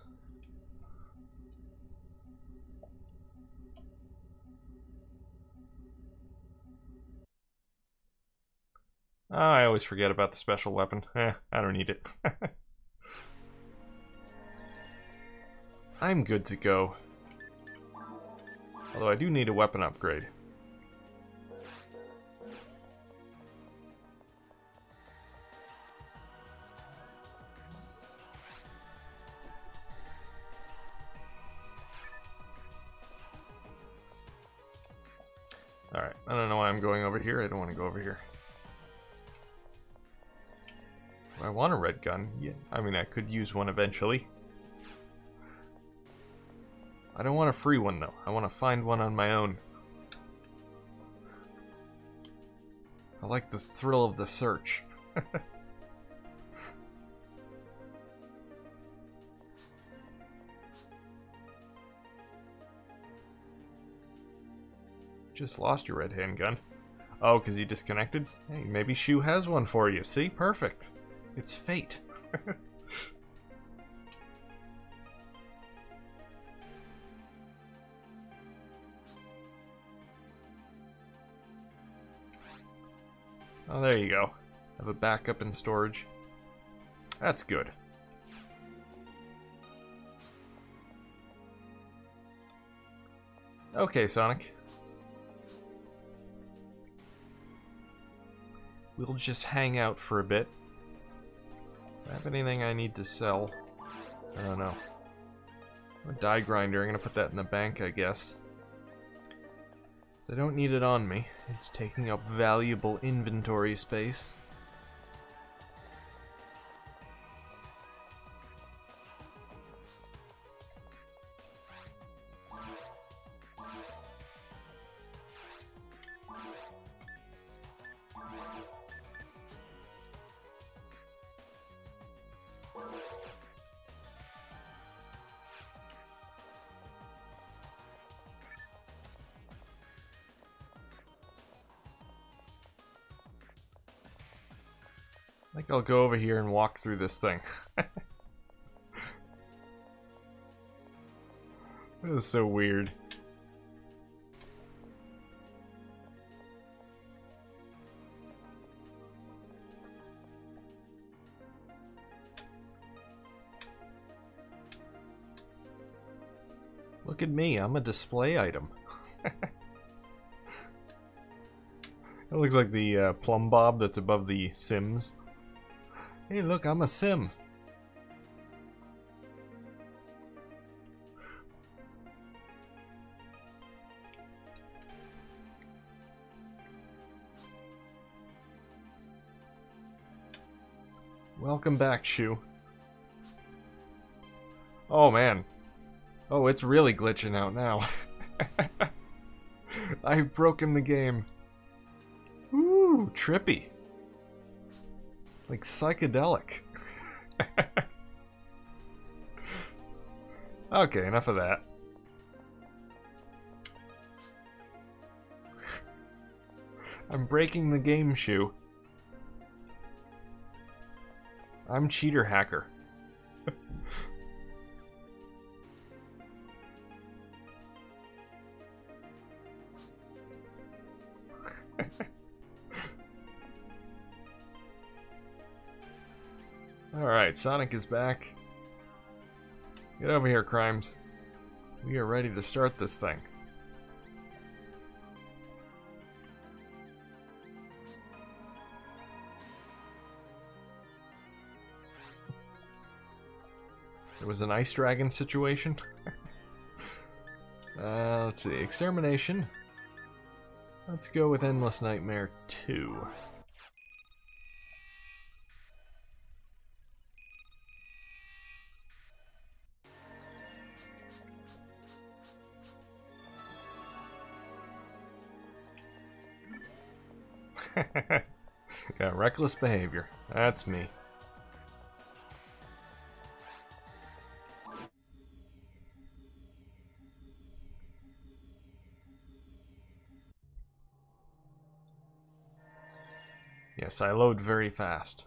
Speaker 4: Oh, I always forget about the special weapon. I don't need it. I'm good to go. Although I do need a weapon upgrade. Alright, I don't know why I'm going over here. I don't want to go over here. Do I want a red gun? Yeah, I mean, I could use one eventually. I don't want a free one, though. I want to find one on my own. I like the thrill of the search. Just lost your red handgun. Oh, because you disconnected? Hey, maybe Shu has one for you. See? Perfect. It's fate. Oh, there you go. Have a backup in storage. That's good. Okay, Sonic. We'll just hang out for a bit. Do I have anything I need to sell? I don't know. A die grinder, I'm gonna put that in the bank, I guess. So I don't need it on me. It's taking up valuable inventory space. think I'll go over here and walk through this thing. This is so weird. Look at me, I'm a display item. It looks like the plumb bob that's above the Sims. Hey look, I'm a Sim. Welcome back, Shu. Oh man. Oh, it's really glitching out now. I've broken the game. Ooh, trippy. Like psychedelic. Okay, enough of that. I'm breaking the game, Shu. I'm cheater hacker. Alright, Sonic is back. Get over here, Crimes. We are ready to start this thing. It was an ice dragon situation. Let's see, extermination. Let's go with Endless Nightmare 2. Yeah, reckless behavior. That's me. Yes, I load very fast.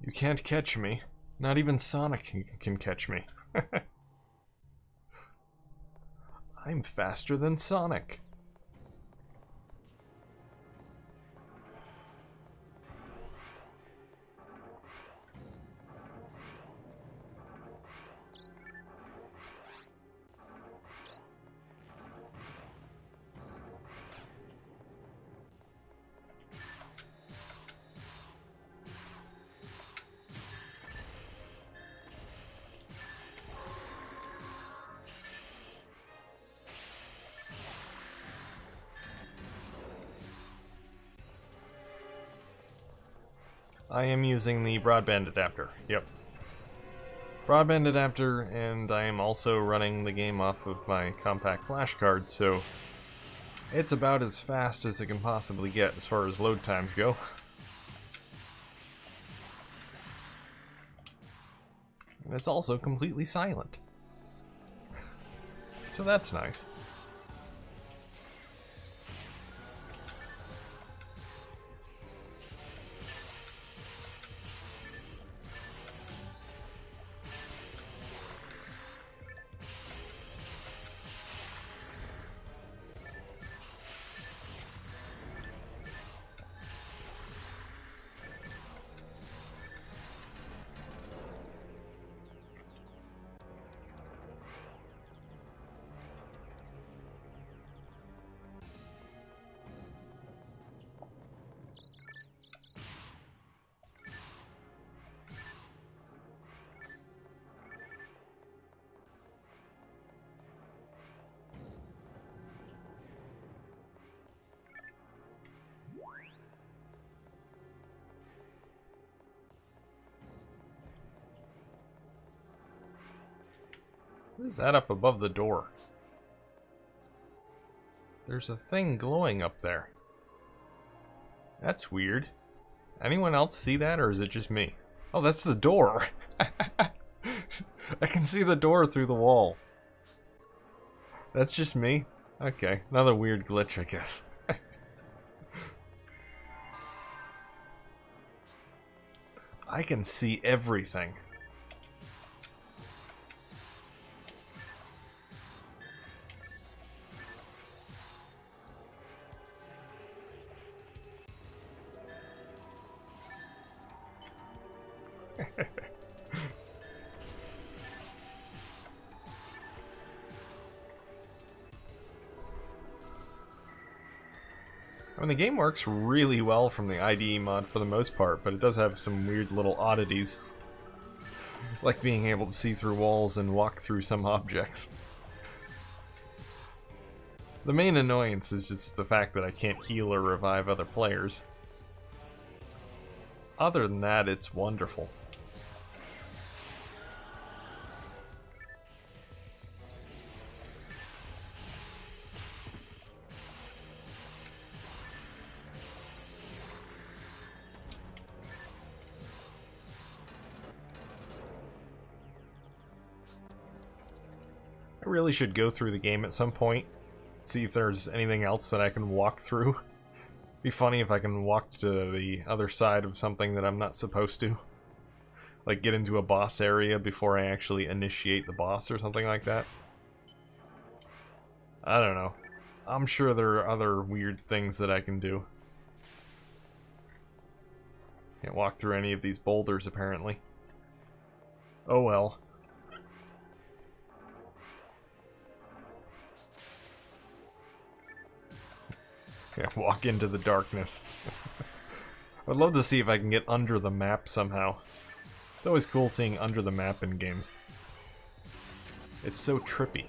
Speaker 4: You can't catch me. Not even Sonic can catch me. I'm faster than Sonic. I am using the broadband adapter, yep. Broadband adapter, and I am also running the game off of my compact flash card, so it's about as fast as it can possibly get as far as load times go. And it's also completely silent. So that's nice. What is that up above the door? There's a thing glowing up there. That's weird. Anyone else see that, or is it just me? Oh, that's the door! I can see the door through the wall. That's just me? Okay, another weird glitch, I guess. I can see everything. I mean, the game works really well from the IDE mod for the most part, but it does have some weird little oddities. Like being able to see through walls and walk through some objects. The main annoyance is just the fact that I can't heal or revive other players. Other than that, it's wonderful. I really should go through the game at some point, see if there's anything else that I can walk through. Be funny if I can walk to the other side of something that I'm not supposed to. Like get into a boss area before I actually initiate the boss or something like that. I don't know. I'm sure there are other weird things that I can do. Can't walk through any of these boulders apparently. Oh well. Yeah, walk into the darkness. I'd love to see if I can get under the map somehow. It's always cool seeing under the map in games. It's so trippy.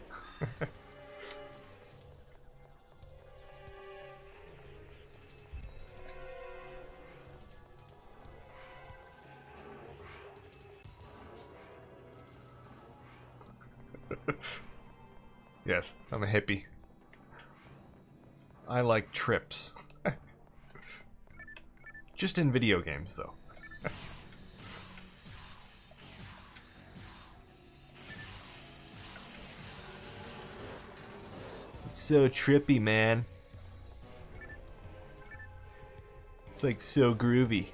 Speaker 4: Yes, I'm a hippie. I like trips. Just in video games, though. It's so trippy, man. It's like so groovy.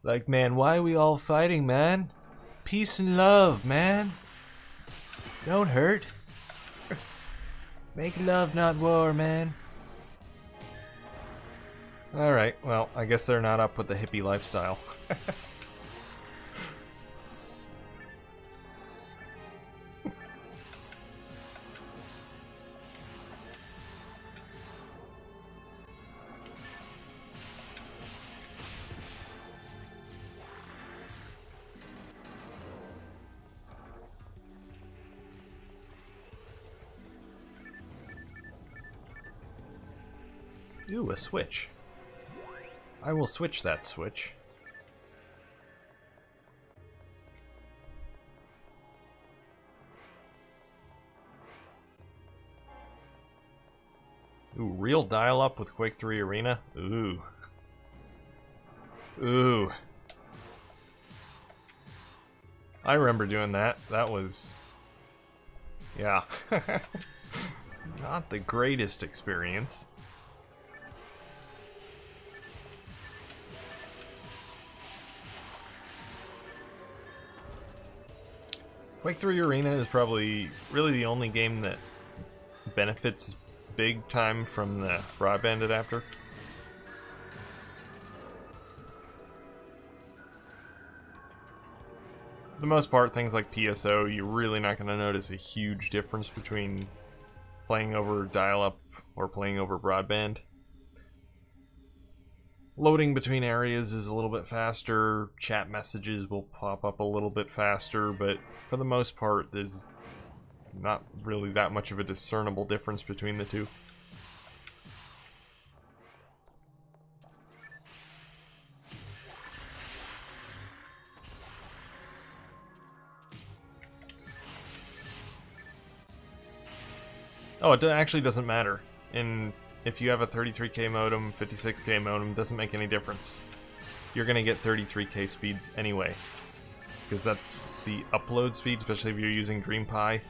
Speaker 4: Like, man, why are we all fighting, man? Peace and love, man. Don't hurt. Make love, not war, man. Alright, well, I guess they're not up with the hippie lifestyle. Ooh, a switch. I will switch that switch. Ooh, real dial-up with Quake 3 Arena? Ooh. Ooh. I remember doing that. That was... yeah. Not the greatest experience. Quake 3 Arena is probably really the only game that benefits big time from the Broadband adapter. For the most part, things like PSO, you're really not going to notice a huge difference between playing over dial-up or playing over Broadband. Loading between areas is a little bit faster, chat messages will pop up a little bit faster, but for the most part, there's not really that much of a discernible difference between the two. Oh, it actually doesn't matter. If you have a 33K modem, 56K modem, doesn't make any difference. You're going to get 33K speeds anyway. Because that's the upload speed, especially if you're using DreamPie.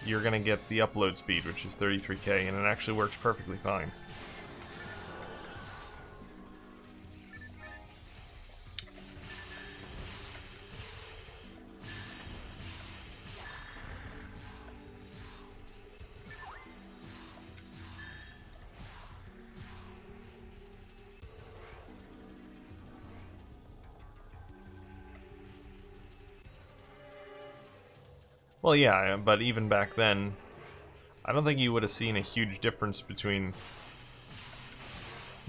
Speaker 4: You're going to get the upload speed, which is 33K, and it actually works perfectly fine. Well, yeah, but even back then, I don't think you would have seen a huge difference between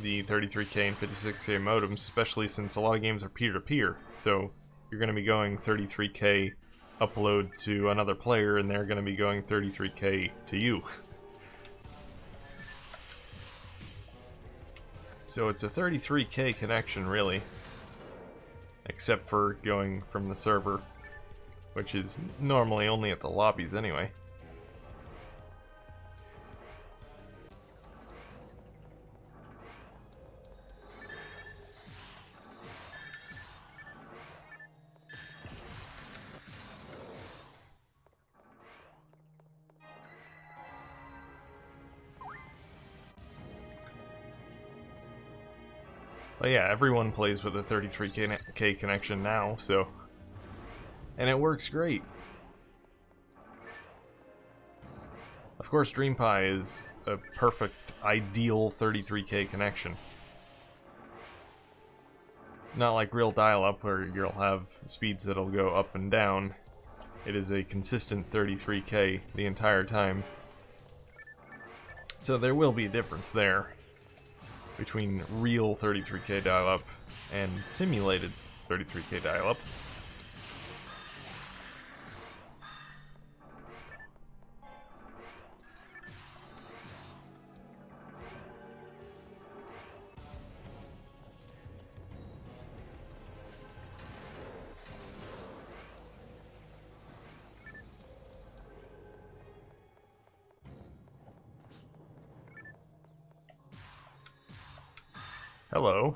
Speaker 4: the 33K and 56K modems, especially since a lot of games are peer-to-peer. So you're going to be going 33K upload to another player, and they're going to be going 33K to you. So it's a 33K connection, really. Except for going from the server, which is normally only at the lobbies anyway. But yeah, everyone plays with a 33K connection now, so... And it works great. Of course, DreamPie is a perfect, ideal 33K connection. Not like real dial-up where you'll have speeds that'll go up and down. It is a consistent 33K the entire time. So there will be a difference there between real 33K dial-up and simulated 33K dial-up. Hello.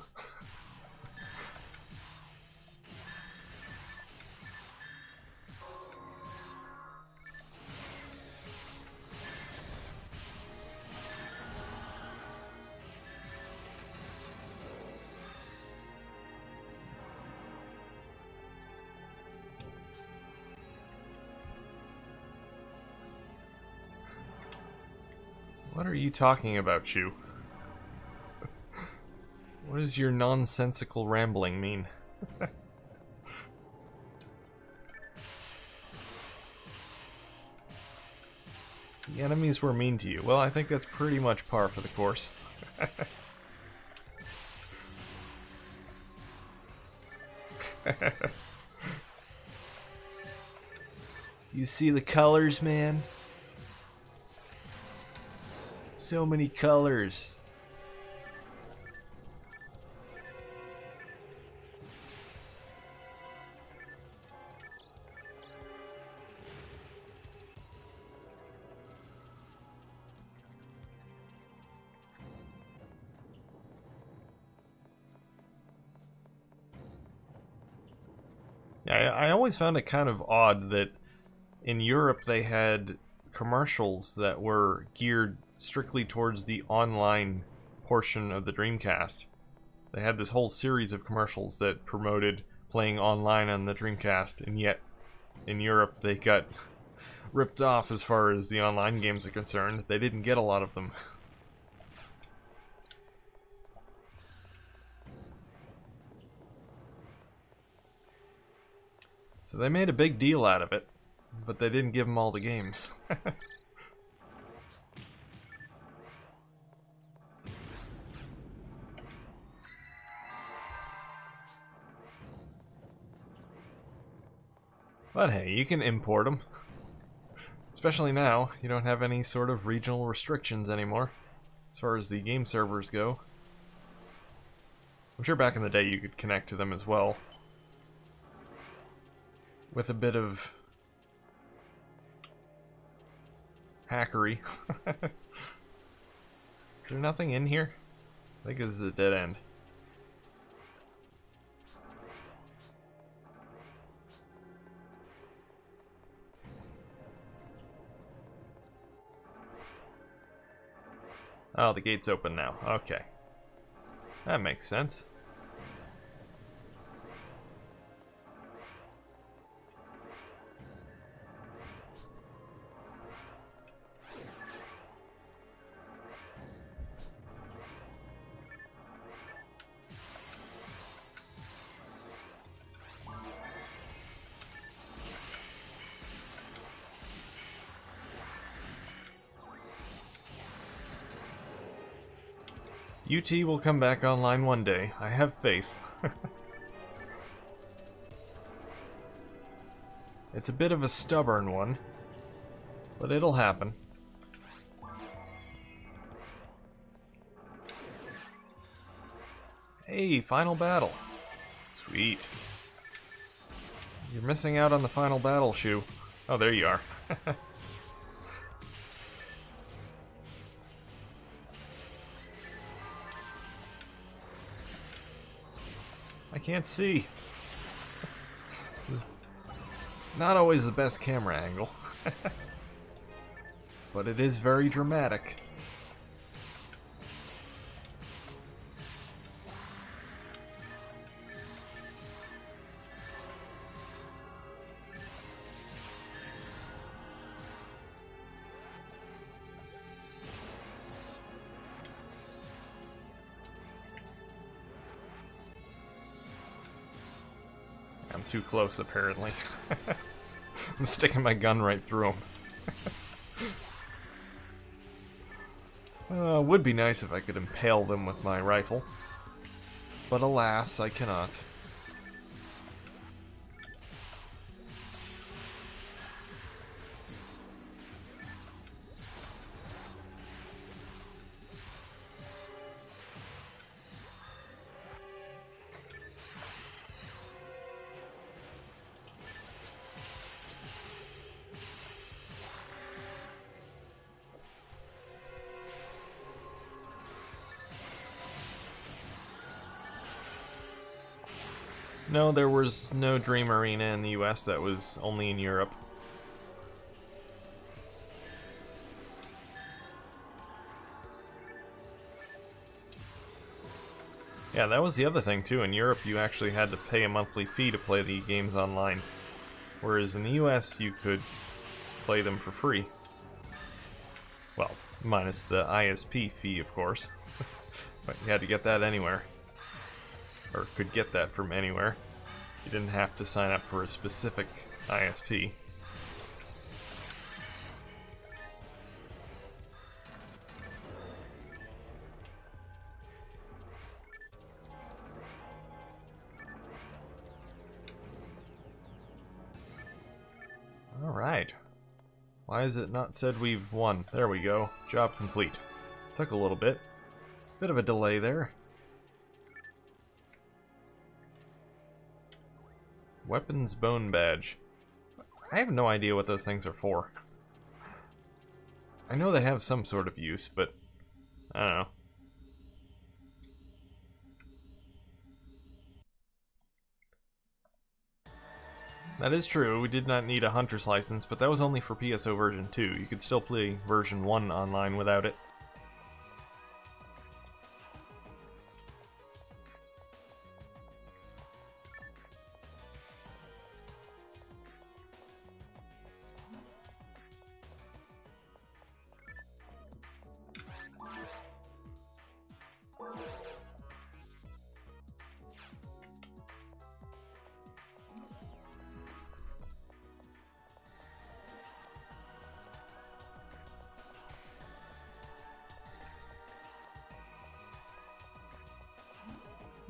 Speaker 4: What are you talking about, Shu? What does your nonsensical rambling mean? The enemies were mean to you. Well, I think that's pretty much par for the course. You see the colors, man? So many colors. Yeah, I always found it kind of odd that in Europe they had commercials that were geared strictly towards the online portion of the Dreamcast. They had this whole series of commercials that promoted playing online on the Dreamcast, and yet in Europe they got ripped off as far as the online games are concerned. They didn't get a lot of them. So they made a big deal out of it, but they didn't give them all the games. But hey, you can import them. Especially now, you don't have any sort of regional restrictions anymore, as far as the game servers go. I'm sure back in the day you could connect to them as well, with a bit of hackery. Is there nothing in here? I think this is a dead end. Oh, the gate's open now. Okay. That makes sense. UT will come back online one day. I have faith. It's a bit of a stubborn one, but it'll happen. Hey, final battle. Sweet. You're missing out on the final battle, Shu. Oh, there you are. I can't see. Not always the best camera angle. But it is very dramatic. I'm too close, apparently. I'm sticking my gun right through them. Would be nice if I could impale them with my rifle. But alas, I cannot. No, there was no Dream Arena in the US, that was only in Europe. Yeah, that was the other thing too. In Europe, you actually had to pay a monthly fee to play the games online. Whereas in the US, you could play them for free. Well, minus the ISP fee, of course. But you had to get that anywhere. Or could get that from anywhere. You didn't have to sign up for a specific ISP. Alright. Why is it not said we've won? There we go. Job complete. Took a little bit. Bit of a delay there. Weapons Bone Badge. I have no idea what those things are for. I know they have some sort of use, but I don't know. That is true, we did not need a hunter's license, but that was only for PSO version 2. You could still play version 1 online without it.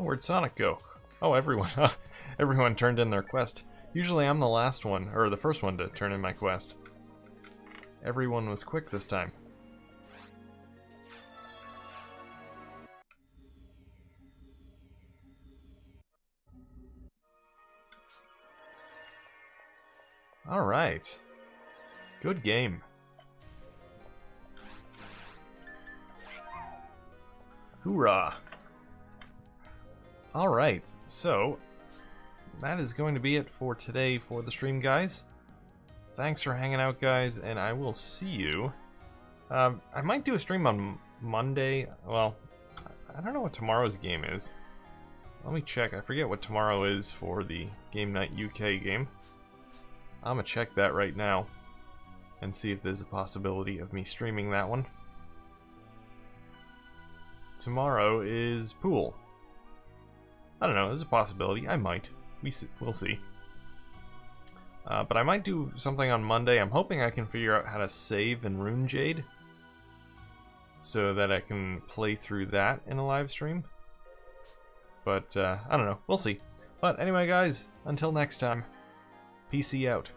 Speaker 4: Oh, where'd Sonic go? Oh, everyone turned in their quest. Usually I'm the last one, or the first one to turn in my quest. Everyone was quick this time. Alright. Good game. Hoorah! Alright, so that is going to be it for today for the stream, guys. Thanks for hanging out, guys, and I will see you. I might do a stream on Monday. Well, I don't know what tomorrow's game is. Let me check. I forget what tomorrow is for the Game Night UK game. I'm gonna check that right now and see if there's a possibility of me streaming that one. Tomorrow is Pool. I don't know, there's a possibility. I might. We'll see. But I might do something on Monday. I'm hoping I can figure out how to save in Rune Jade so that I can play through that in a live stream. But I don't know. We'll see. But anyway, guys, until next time, PC out.